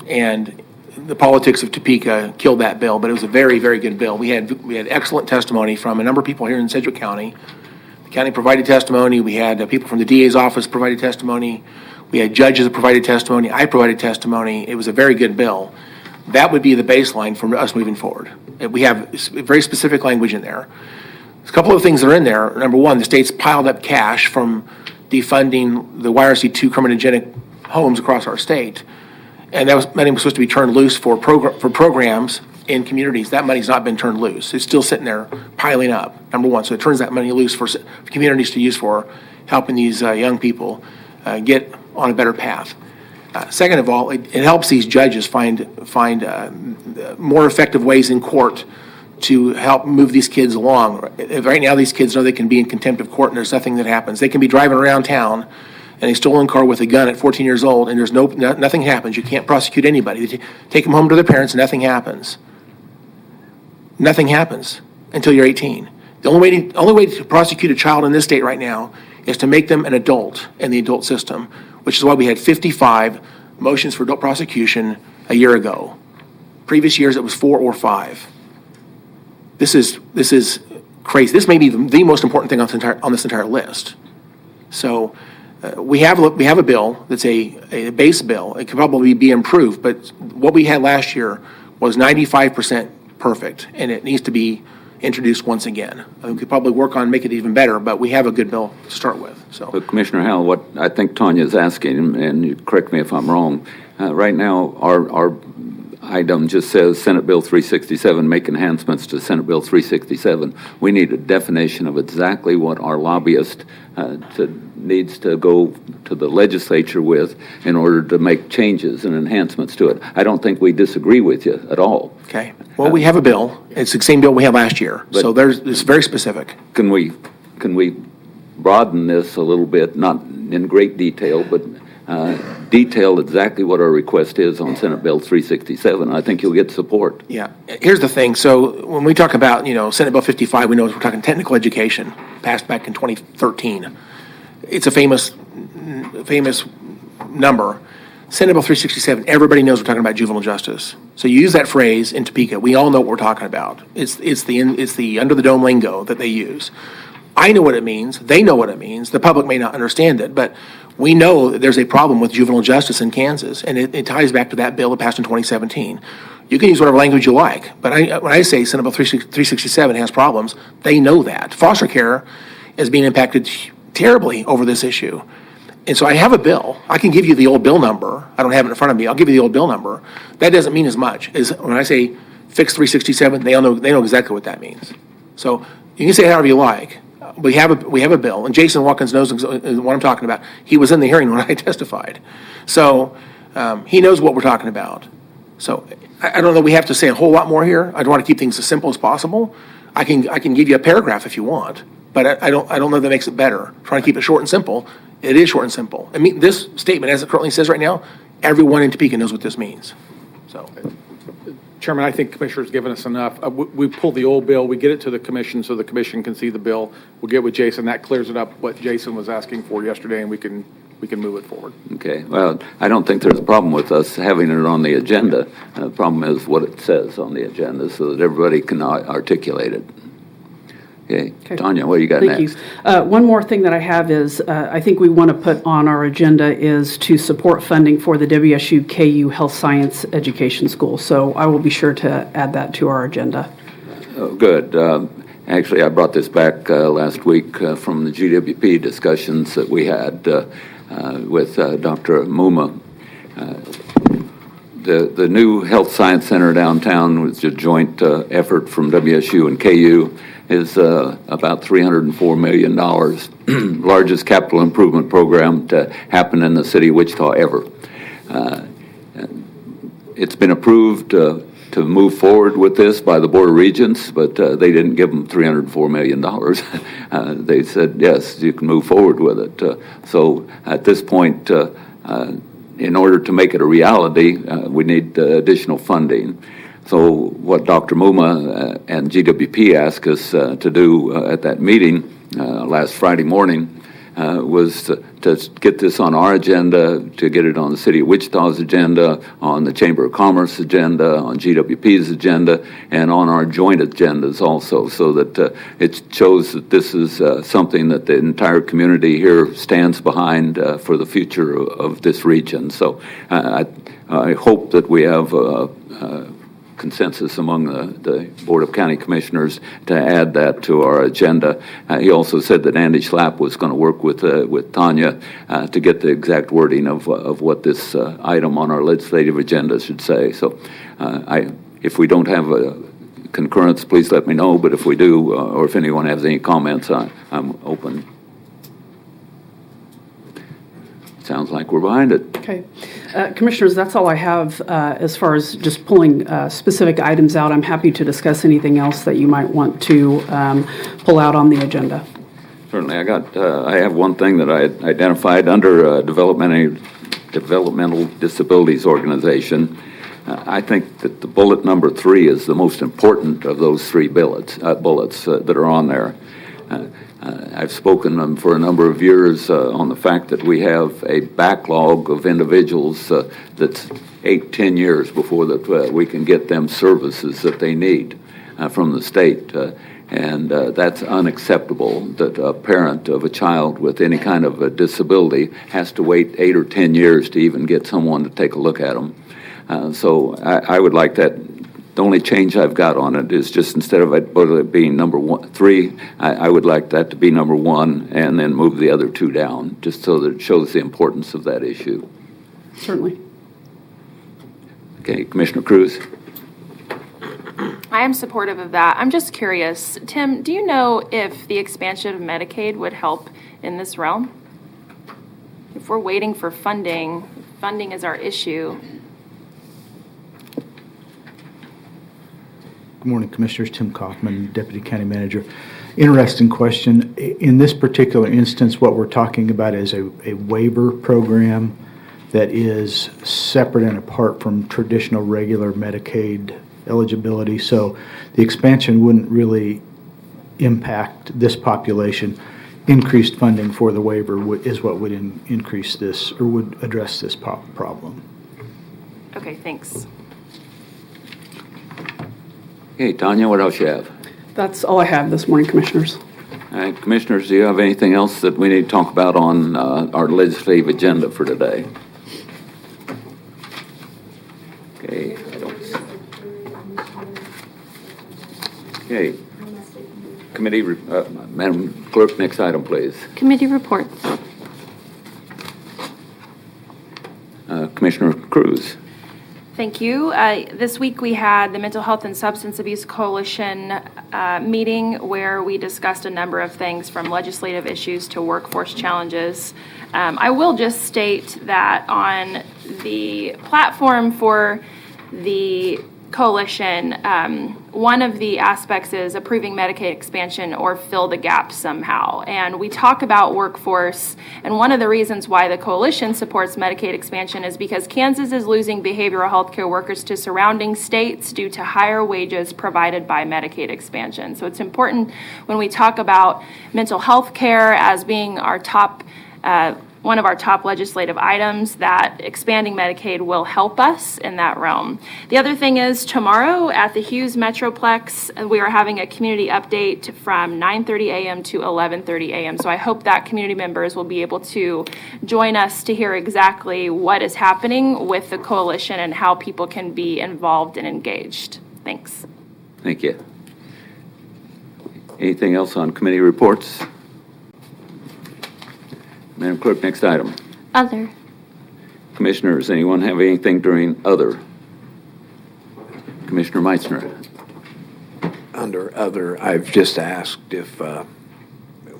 and the politics of Topeka killed that bill, but it was a very, very good bill. We had excellent testimony from a number of people here in Sedgwick County. The county provided testimony. We had people from the DA's office provided testimony. We had judges that provided testimony. I provided testimony. It was a very good bill. That would be the baseline for us moving forward. We have very specific language in there. There's a couple of things that are in there. Number one, the state's piled up cash from defunding the YRC2 criminogenic homes across our state. And that money was supposed to be turned loose for programs in communities. That money's not been turned loose. It's still sitting there piling up, number one. So it turns that money loose for communities to use for helping these young people get on a better path. Second of all, it helps these judges find more effective ways in court to help move these kids along. Right now, these kids know they can be in contempt of court and there's nothing that happens. They can be driving around town in a stolen car with a gun at 14 years old and there's nothing happens. You can't prosecute anybody. They take them home to their parents and nothing happens. Nothing happens until you're 18. The only way to prosecute a child in this state right now is to make them an adult in the adult system, which is why we had 55 motions for adult prosecution a year ago. Previous years it was 4 or 5. This is crazy. This may be the most important thing on this entire list. So We have a bill that's a base bill. It could probably be improved, but what we had last year was 95% perfect, and it needs to be introduced once again. We could probably work on making it even better, but we have a good bill to start with. So, But Commissioner Howell, what I think Tanya is asking, and you correct me if I'm wrong, right now our item just says Senate Bill 367, make enhancements to Senate Bill 367. We need a definition of exactly what our lobbyist needs to go to the legislature with in order to make changes and enhancements to it. I don't think we disagree with you at all. okay. Well, we have a bill. It's the same bill we had last year. So it's very specific. Can we broaden this a little bit, not in great detail, but detail exactly what our request is on Senate Bill 367? I think you'll get support. Yeah. Here's the thing. So when we talk about, Senate Bill 55, we know we're talking technical education, passed back in 2013. It's a famous number. Senate Bill 367, everybody knows we're talking about juvenile justice. So you use that phrase in Topeka, we all know what we're talking about. It's the under the dome lingo that they use. I know what it means. They know what it means. The public may not understand it, but we know that there's a problem with juvenile justice in Kansas, and it ties back to that bill that passed in 2017. You can use whatever language you like, but when I say Senate Bill 367 has problems, they know that. Foster care is being impacted terribly over this issue. And so I have a bill. I can give you the old bill number. I don't have it in front of me. I'll give you the old bill number. That doesn't mean as much as when I say fix 367, they know exactly what that means. So you can say it however you like. We have a bill, and Jason Watkins knows what I'm talking about. He was in the hearing when I testified. So he knows what we're talking about. So I don't know, we have to say a whole lot more here. I want to keep things as simple as possible. I can give you a paragraph if you want, but I don't know that makes it better. Trying to keep it short and simple. It is short and simple. I mean, this statement, as it currently says right now, everyone in Topeka knows what this means. So, Chairman, I think Commissioner's given us enough. We pull the old bill, we get it to the commission so the commission can see the bill. We'll get with Jason. That clears it up, what Jason was asking for yesterday, and we can move it forward. Okay. Well, I don't think there's a problem with us having it on the agenda. The problem is what it says on the agenda so that everybody can articulate it. Okay. Tanya, what do you got next? Thank you. One more thing that I have is I think we want to put on our agenda is to support funding for the WSU KU Health Science Education School. So I will be sure to add that to our agenda. Oh, good. Actually, I brought this back last week from the GWP discussions that we had with Dr. Muma. The new Health Science Center downtown was a joint effort from WSU and KU. Is about $304 million, largest capital improvement program to happen in the city of Wichita ever. It's been approved to move forward with this by the Board of Regents, but they didn't give them $304 million. They said, yes, you can move forward with it. So at this point, in order to make it a reality, we need additional funding. So what Dr. Muma and GWP asked us to do at that meeting last Friday morning was to get this on our agenda, to get it on the City of Wichita's agenda, on the Chamber of Commerce agenda, on GWP's agenda, and on our joint agendas also, so that it shows that this is something that the entire community here stands behind for the future of this region. So I hope that we have consensus among the Board of County Commissioners to add that to our agenda. He also said that Andy Schlapp was going to work with Tanya to get the exact wording of what this item on our legislative agenda should say. So if we don't have a concurrence, please let me know, but if we do, or if anyone has any comments, I'm open. Sounds like we're behind it. Okay. Commissioners, that's all I have as far as just pulling specific items out. I'm happy to discuss anything else that you might want to pull out on the agenda. Certainly. I have one thing that I identified under Developmental Disabilities Organization. I think that the bullet number 3 is the most important of those 3 bullets that are on there. I've spoken for a number of years on the fact that we have a backlog of individuals that's 8-10 years before that we can get them services that they need from the state. And that's unacceptable that a parent of a child with any kind of a disability has to wait 8 or 10 years to even get someone to take a look at them. So I would like that. The only change I've got on it is just instead of it being number 3, I would like that to be number 1 and then move the other 2 down, just so that it shows the importance of that issue. Certainly. Okay, Commissioner Cruz? I am supportive of that. I'm just curious, Tim, do you know if the expansion of Medicaid would help in this realm? If we're waiting for funding is our issue. Good morning, Commissioners. Tim Kaufman, Deputy County Manager. Interesting question. In this particular instance, what we're talking about is a waiver program that is separate and apart from traditional regular Medicaid eligibility. So the expansion wouldn't really impact this population. Increased funding for the waiver is what would increase this or would address this problem. Okay, thanks. Okay, Tanya, what else you have? That's all I have this morning, Commissioners. All right, Commissioners, do you have anything else that we need to talk about on our legislative agenda for today? Okay, I don't. Okay. Committee, Madam Clerk, next item, please. Committee reports. Commissioner Cruz. Thank you. This week we had the Mental Health and Substance Abuse Coalition meeting where we discussed a number of things from legislative issues to workforce challenges. I will just state that on the platform for the coalition, one of the aspects is approving Medicaid expansion or fill the gap somehow. And we talk about workforce, and one of the reasons why the coalition supports Medicaid expansion is because Kansas is losing behavioral health care workers to surrounding states due to higher wages provided by Medicaid expansion. So it's important when we talk about mental health care as being our top one of our top legislative items, that expanding Medicaid will help us in that realm. The other thing is tomorrow at the Hughes Metroplex, we are having a community update from 9:30 a.m. to 11:30 a.m. So I hope that community members will be able to join us to hear exactly what is happening with the coalition and how people can be involved and engaged. Thanks. Thank you. Anything else on committee reports? Madam Clerk, next item. Other. Commissioners, anyone have anything during other? Commissioner Meitzner. Under other, I've just asked if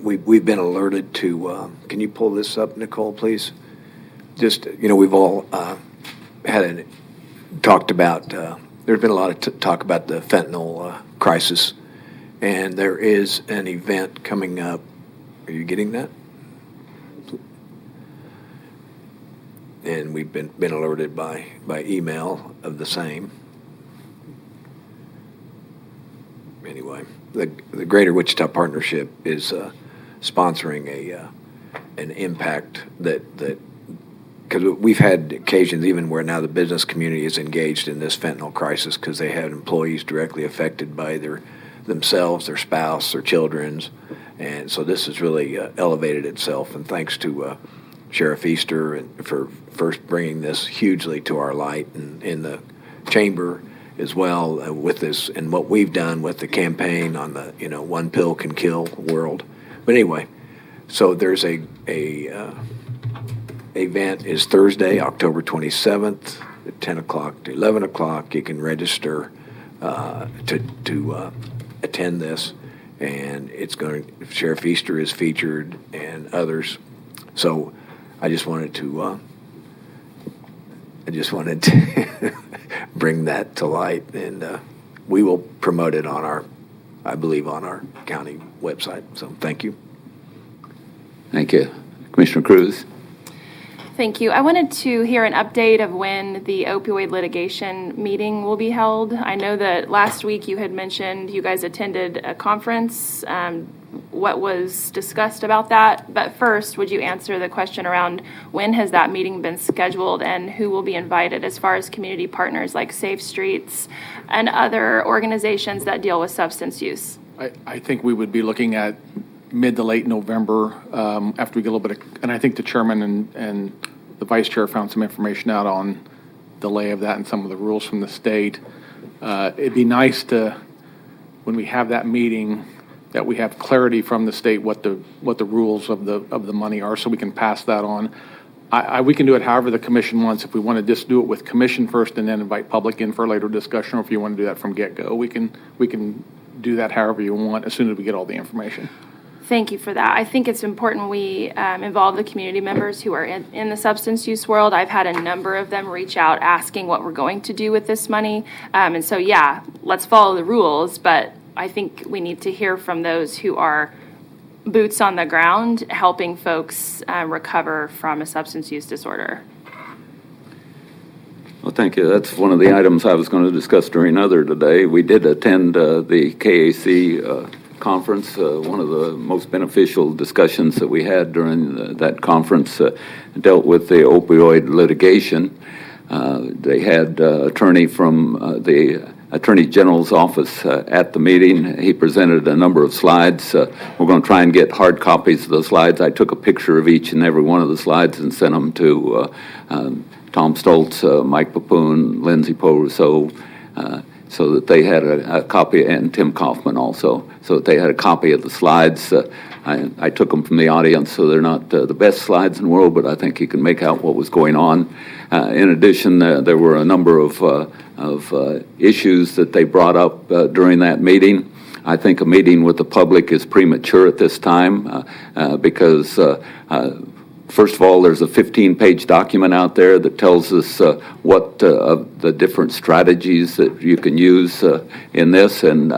we've been alerted to, can you pull this up, Nicole, please? Just, we've all talked about, there's been a lot of talk about the fentanyl crisis, and there is an event coming up. Are you getting that? And we've been alerted by email of the same. Anyway, the Greater Wichita Partnership is sponsoring an impact that because we've had occasions even where now the business community is engaged in this fentanyl crisis because they have employees directly affected by themselves, their spouse, their children's, and so this has really elevated itself. And thanks to Sheriff Easter and for first bringing this hugely to our light, and in the chamber as well with this and what we've done with the campaign on the one pill can kill world. But anyway, so there's a event is Thursday, October 27th at 10 o'clock to 11 o'clock. You can register to attend this, and it's going. Sheriff Easter is featured and others. So I just wanted to bring that to light, and we will promote it on I believe on our county website. So thank you. Thank you. Commissioner Cruz. Thank you. I wanted to hear an update of when the opioid litigation meeting will be held. I know that last week you had mentioned you guys attended a conference. What was discussed about that? But first, would you answer the question around when has that meeting been scheduled and who will be invited as far as community partners like Safe Streets and other organizations that deal with substance use? I think we would be looking at mid to late November after we get a little bit of, and I think the chairman and the vice chair found some information out on delay of that and some of the rules from the state. It'd be nice to, when we have that meeting, that we have clarity from the state what the rules of the money are, so we can pass that on. We can do it however the commission wants. If we want to just do it with commission first and then invite public in for a later discussion, or if you want to do that from get-go, we can do that however you want as soon as we get all the information. Thank you for that. I think it's important we involve the community members who are in the substance use world. I've had a number of them reach out asking what we're going to do with this money. And so, yeah, let's follow the rules, but I think we need to hear from those who are boots on the ground helping folks recover from a substance use disorder. Well, thank you. That's one of the items I was going to discuss during other today. We did attend the KAC conference. One of the most beneficial discussions that we had during that conference dealt with the opioid litigation. They had attorney from the Attorney General's office at the meeting. He presented a number of slides. We're going to try and get hard copies of the slides. I took a picture of each and every one of the slides and sent them to Tom Stoltz, Mike Papoon, Lindsay Poe-Rousseau, so that they had a copy, and Tim Kaufman also, so that they had a copy of the slides. I took them from the audience, so they're not the best slides in the world, but I think you can make out what was going on. In addition, there were a number of issues that they brought up during that meeting. I think a meeting with the public is premature at this time because first of all, there's a 15-page document out there that tells us what the different strategies that you can use in this, and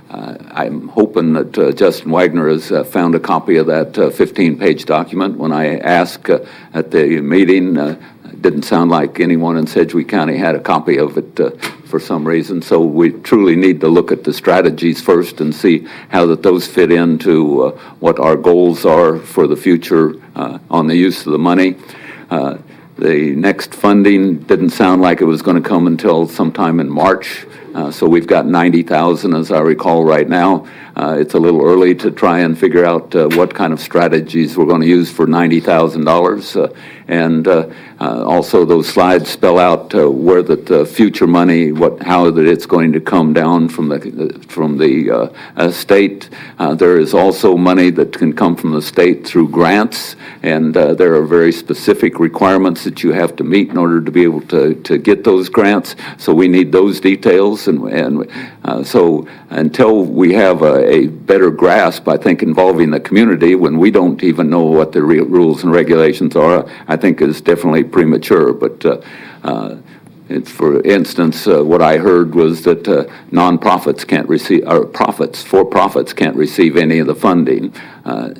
I'm hoping that Justin Wagner has found a copy of that 15-page document. When I asked at the meeting, it didn't sound like anyone in Sedgwick County had a copy of it for some reason. So we truly need to look at the strategies first and see how that those fit into what our goals are for the future on the use of the money. The next funding didn't sound like it was going to come until sometime in March. So we've got $90,000, as I recall, right now. It's a little early to try and figure out what kind of strategies we're going to use for $90,000. And also those slides spell out where the future money, how that it's going to come down from the state. There is also money that can come from the state through grants, and there are very specific requirements that you have to meet in order to be able to get those grants. So we need those details, and so until we have a better grasp, I think, involving the community when we don't even know what the rules and regulations are, I think is definitely premature. But for instance, what I heard was that nonprofits can't receive, or for-profits can't receive any of the funding.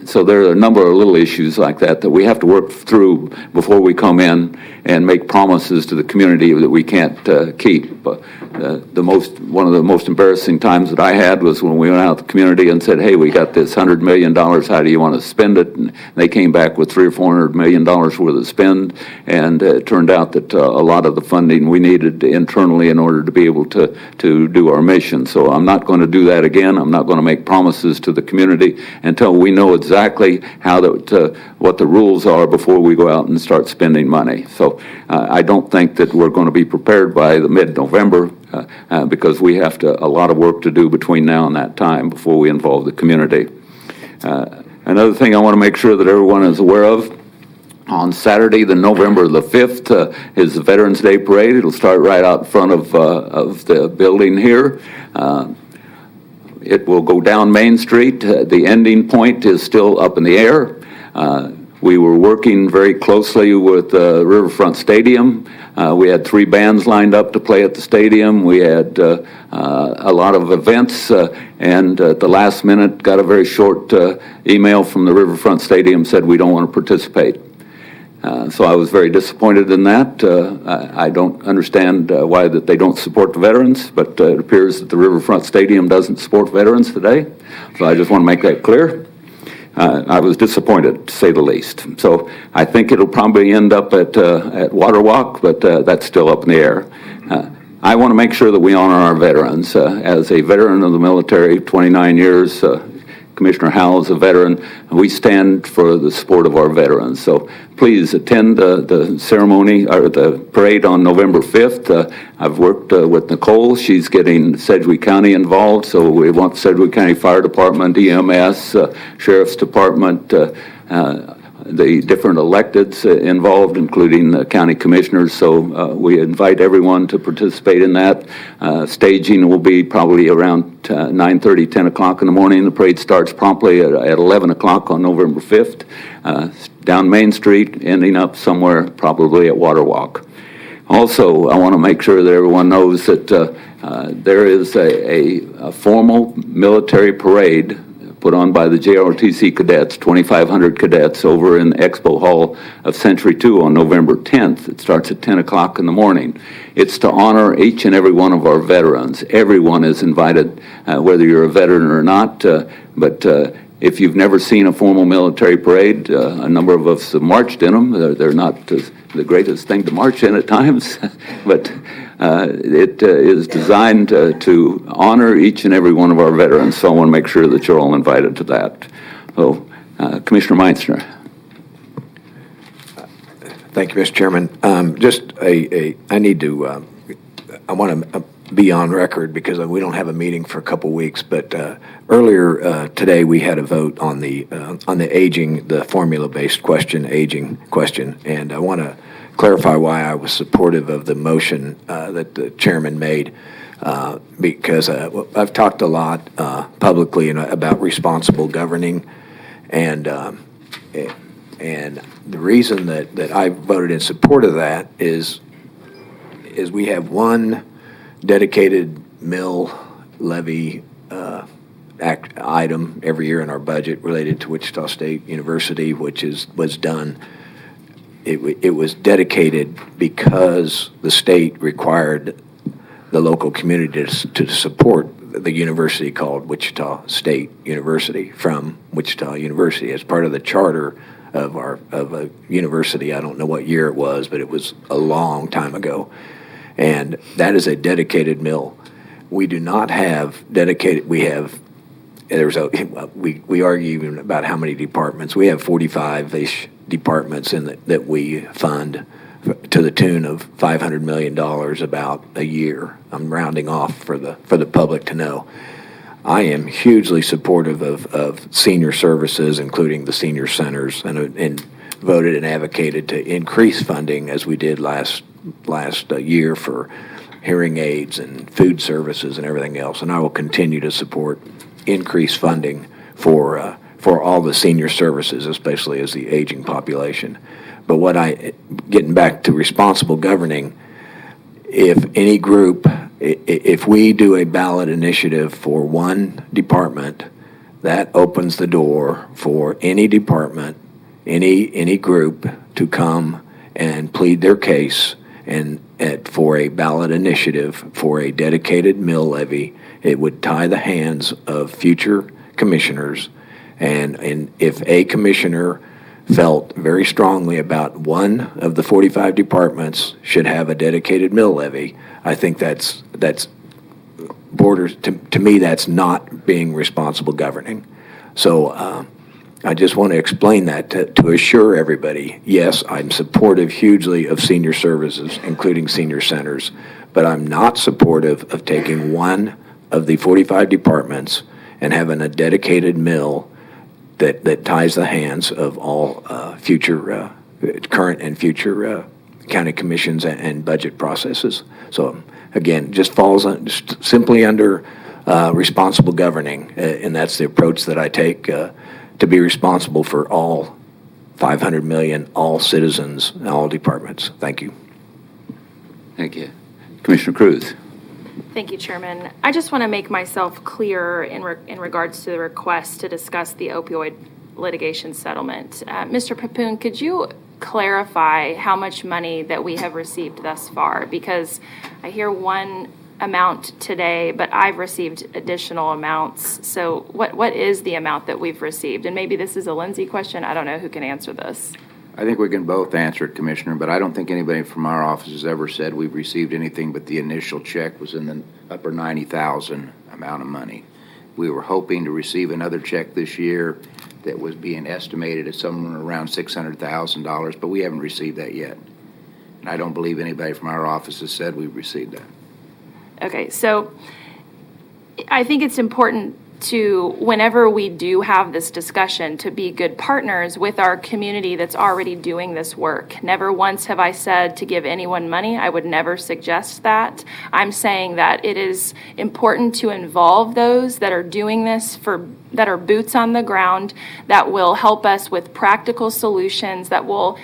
So there are a number of little issues like that we have to work through before we come in and make promises to the community that we can't keep. One of the most embarrassing times that I had was when we went out to the community and said, hey, we got this $100 million, how do you want to spend it? And they came back with $300 or $400 million worth of spend, and it turned out that a lot of the funding we needed internally in order to be able to do our mission. So I'm not going to do that again. I'm not going to make promises to the community until we know exactly what the rules are before we go out and start spending money. So I don't think that we're going to be prepared by the mid-November because we have a lot of work to do between now and that time before we involve the community. Another thing I want to make sure that everyone is aware of, on Saturday, November the 5th, is the Veterans Day Parade. It'll start right out in front of the building here. It will go down Main Street. The ending point is still up in the air. We were working very closely with Riverfront Stadium. We had 3 bands lined up to play at the stadium. We had a lot of events, and at the last minute got a very short email from the Riverfront Stadium said we don't want to participate. So I was very disappointed in that. I don't understand why that they don't support the veterans, but it appears that the Riverfront Stadium doesn't support veterans today. So I just want to make that clear. I was disappointed, to say the least. So I think it'll probably end up at Water Walk, but that's still up in the air. I want to make sure that we honor our veterans. As a veteran of the military, 29 years, Commissioner Howell is a veteran. We stand for the support of our veterans. So please attend the ceremony or the parade on November 5th. I've worked with Nicole. She's getting Sedgwick County involved. So we want Sedgwick County Fire Department, EMS, Sheriff's Department, the different electeds involved, including the county commissioners. So we invite everyone to participate in that. Staging will be probably around 9:30, 10 o'clock in the morning. The parade starts promptly at 11 o'clock on November 5th, down Main Street, ending up somewhere probably at Water Walk. Also, I want to make sure that everyone knows that there is a formal military parade put on by the JROTC cadets, 2,500 cadets over in Expo Hall of Century 2 on November 10th. It starts at 10 o'clock in the morning. It's to honor each and every one of our veterans. Everyone is invited, whether you're a veteran or not, but if you've never seen a formal military parade, a number of us have marched in them. They're not the greatest thing to march in at times, but it is designed to honor each and every one of our veterans, so I want to make sure that you're all invited to that. So, Commissioner Meitzner. Thank you, Mr. Chairman. I want to be on record because we don't have a meeting for a couple weeks, but earlier today we had a vote on the aging, the formula-based aging question, and I want to clarify why I was supportive of the motion that the chairman made, because I've talked a lot publicly about responsible governing, and the reason that I voted in support of that is we have one dedicated mill levy item every year in our budget related to Wichita State University, which was done. It was dedicated because the state required the local community to support the university called Wichita State University from Wichita University as part of the charter of a university. I don't know what year it was, but it was a long time ago. And that is a dedicated mill. We do not have dedicated, we argue even about how many departments. We have 45-ish departments that we fund to the tune of $500 million about a year. I'm rounding off for the public to know. I am hugely supportive of senior services, including the senior centers, and voted and advocated to increase funding as we did last year for hearing aids and food services and everything else. And I will continue to support increased funding for all the senior services, especially as the aging population. But getting back to responsible governing, if we do a ballot initiative for one department, that opens the door for any department, any group to come and plead their case for a ballot initiative for a dedicated mill levy. It would tie the hands of future commissioners, and if a commissioner felt very strongly about one of the 45 departments should have a dedicated mill levy, I think that's borders to me. That's not being responsible governing. So I just want to explain that to assure everybody. Yes, I'm supportive hugely of senior services, including senior centers, but I'm not supportive of taking one of the 45 departments and having a dedicated mill that ties the hands of all current and future county commissions and budget processes. So again, just falls simply under responsible governing, and that's the approach that I take to be responsible for all 500 million, all citizens, all departments. Thank you. Thank you. Commissioner Cruz. Thank you, Chairman. I just want to make myself clear in regards to the request to discuss the opioid litigation settlement. Mr. Papoon, could you clarify how much money that we have received thus far? Because I hear one amount today, but I've received additional amounts. So what is the amount that we've received? And maybe this is a Lindsay question. I don't know who can answer this. I think we can both answer it, Commissioner, but I don't think anybody from our office has ever said we've received anything, but the initial check was in the upper 90,000 amount of money. We were hoping to receive another check this year that was being estimated at somewhere around $600,000, but we haven't received that yet. And I don't believe anybody from our office has said we've received that. Okay, so I think it's important to, whenever we do have this discussion, to be good partners with our community that's already doing this work. Never once have I said to give anyone money. I would never suggest that. I'm saying that it is important to involve those that are doing this, that are boots on the ground, that will help us with practical solutions, that will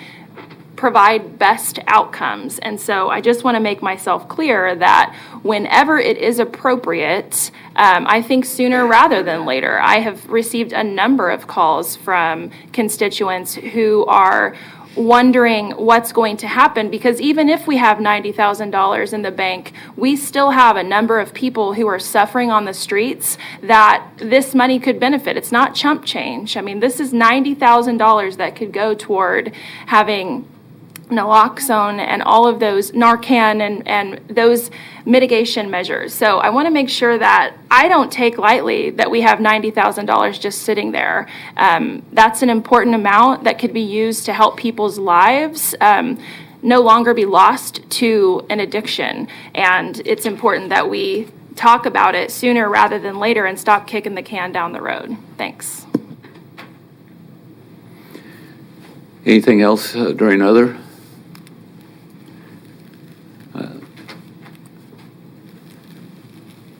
provide best outcomes. And so I just want to make myself clear that whenever it is appropriate, I think sooner rather than later. I have received a number of calls from constituents who are wondering what's going to happen, because even if we have $90,000 in the bank, we still have a number of people who are suffering on the streets that this money could benefit. It's not chump change. I mean, this is $90,000 that could go toward having naloxone and all of those, Narcan and those mitigation measures. So I want to make sure that I don't take lightly that we have $90,000 just sitting there. That's an important amount that could be used to help people's lives no longer be lost to an addiction. And it's important that we talk about it sooner rather than later and stop kicking the can down the road. Thanks. Anything else during other?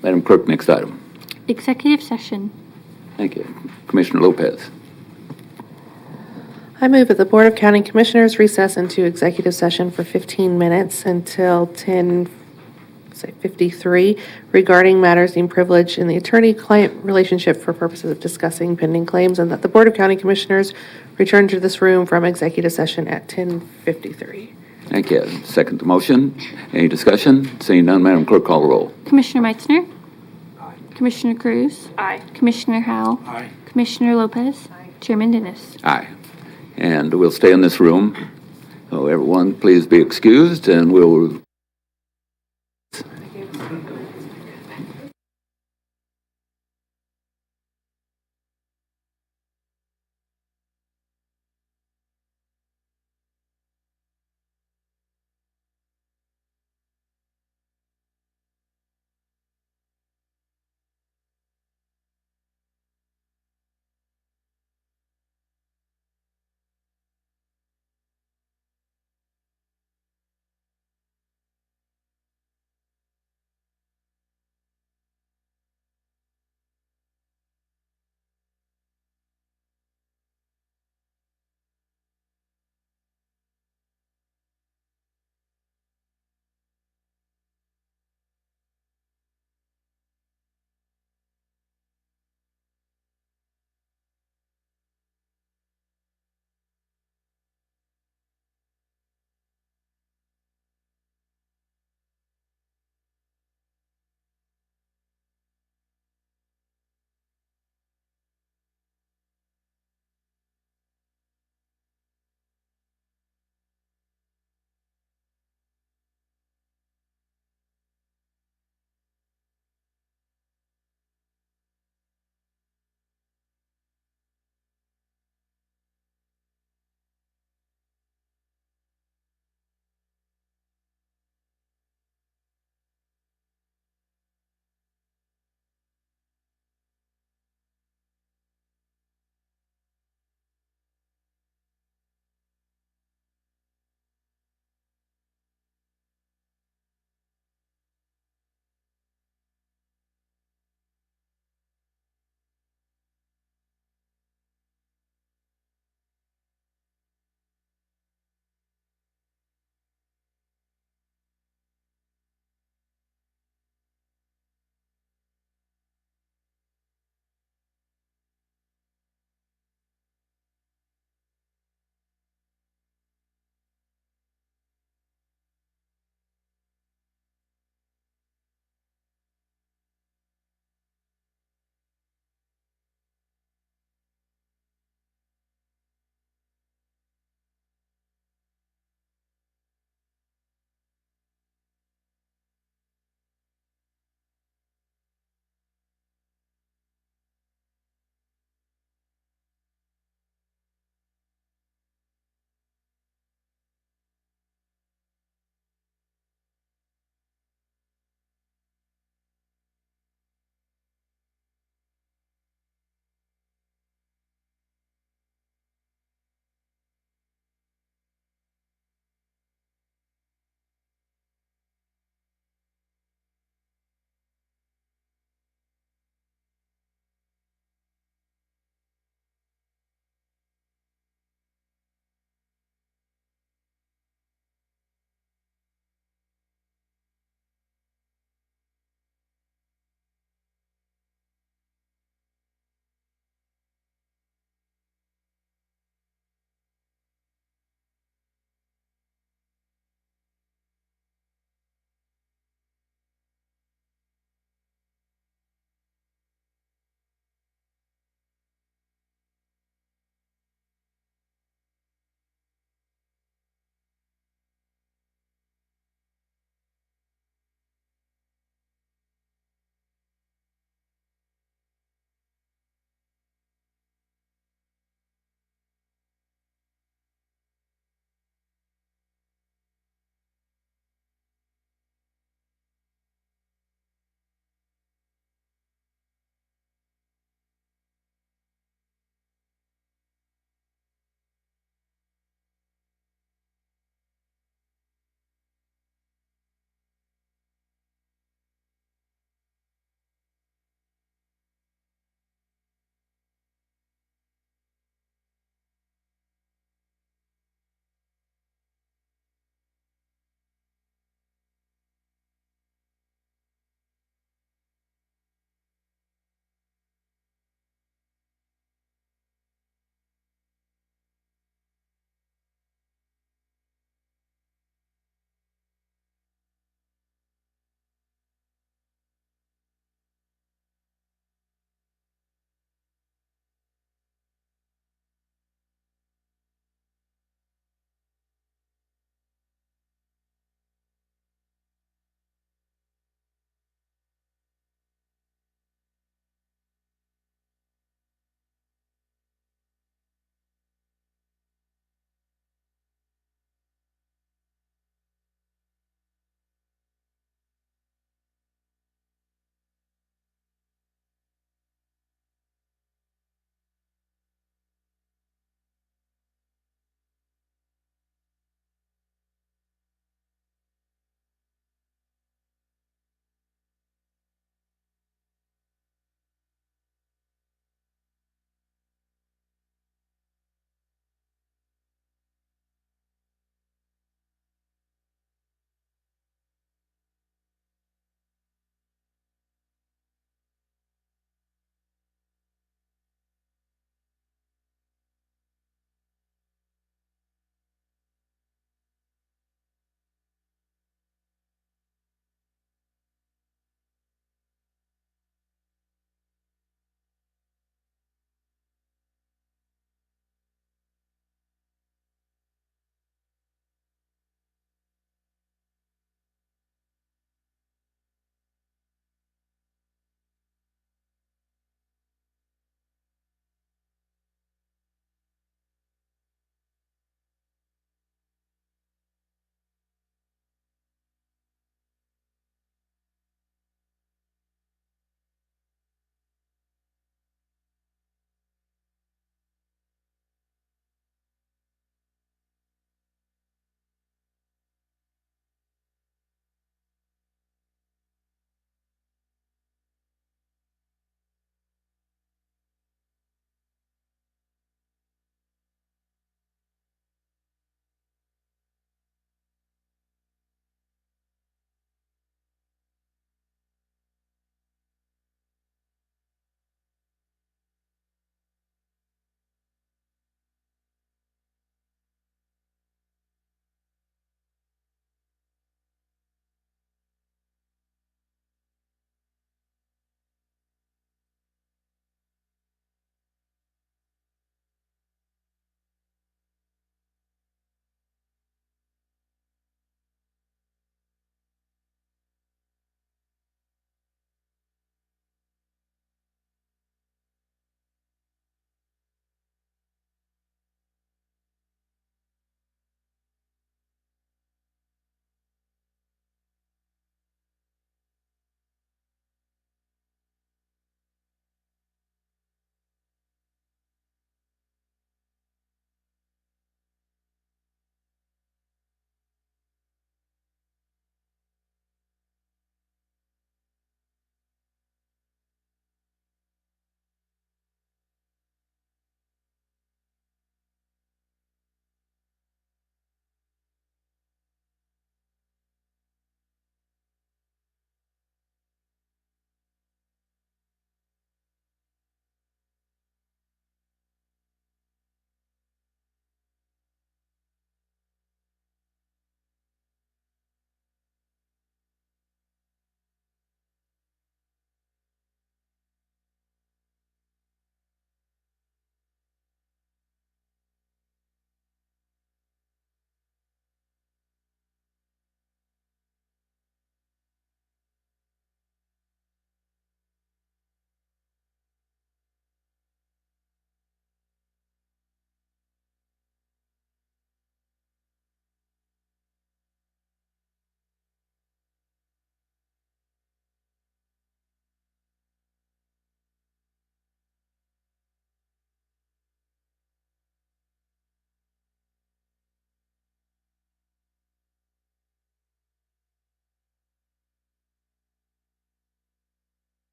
Madam Clerk, next item. Executive session. Thank you. Commissioner Lopez. I move that the Board of County Commissioners recess into executive session for 15 minutes until 10:53 regarding matters deemed privileged in the attorney-client relationship for purposes of discussing pending claims, and that the Board of County Commissioners return to this room from executive session at 10:53. Thank you. Second the motion. Any discussion? Seeing none, Madam Clerk, call the roll. Commissioner Meitzner. Aye. Commissioner Cruz. Aye. Commissioner Howell. Aye. Commissioner Lopez. Aye. Chairman Dennis. Aye. And we'll stay in this room. So everyone, please be excused, and we'll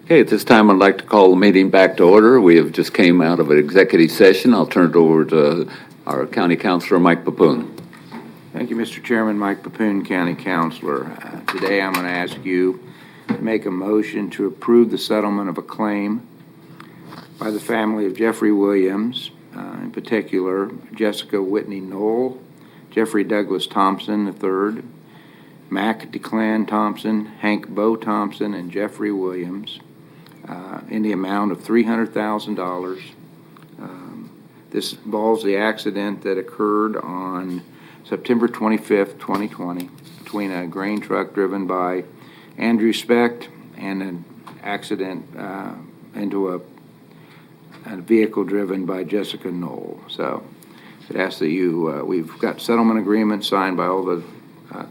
Okay, at this time, I'd like to call the meeting back to order. We have just came out of an executive session. I'll turn it over to our County Councilor, Mike Papoon. Thank you, Mr. Chairman. Mike Papoon, County Councilor. Today, I'm going to ask you to make a motion to approve the settlement of a claim by the family of Jeffrey Williams, in particular, Jessica Whitney Knoll, Jeffrey Douglas Thompson III, Mac DeClan Thompson, Hank Bo Thompson, and Jeffrey Williams, in the amount of $300,000. This involves the accident that occurred on September 25th, 2020, between a grain truck driven by Andrew Specht and an accident into a vehicle driven by Jessica Knoll. So I'd ask that you, we've got settlement agreements signed by all the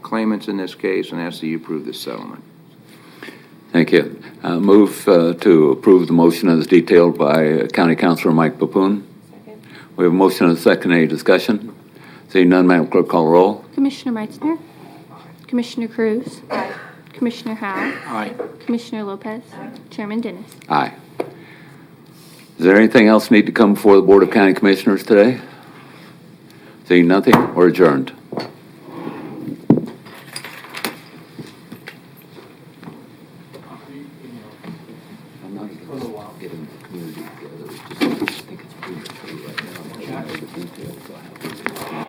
claimants in this case, and ask that you approve this settlement. Thank you. Move to approve the motion as detailed by County Councilor Mike Papoon. Second. We have a motion and a second. Any discussion? Seeing none, Madam Clerk, call the roll. Commissioner Meitzner. Commissioner Cruz. Commissioner Howell. Aye. Commissioner Lopez. Chairman Dennis. Aye. Is there anything else need to come before the Board of County Commissioners today? Seeing nothing, we're adjourned. I'm not getting the community together. I think it's premature right now. I don't know the details.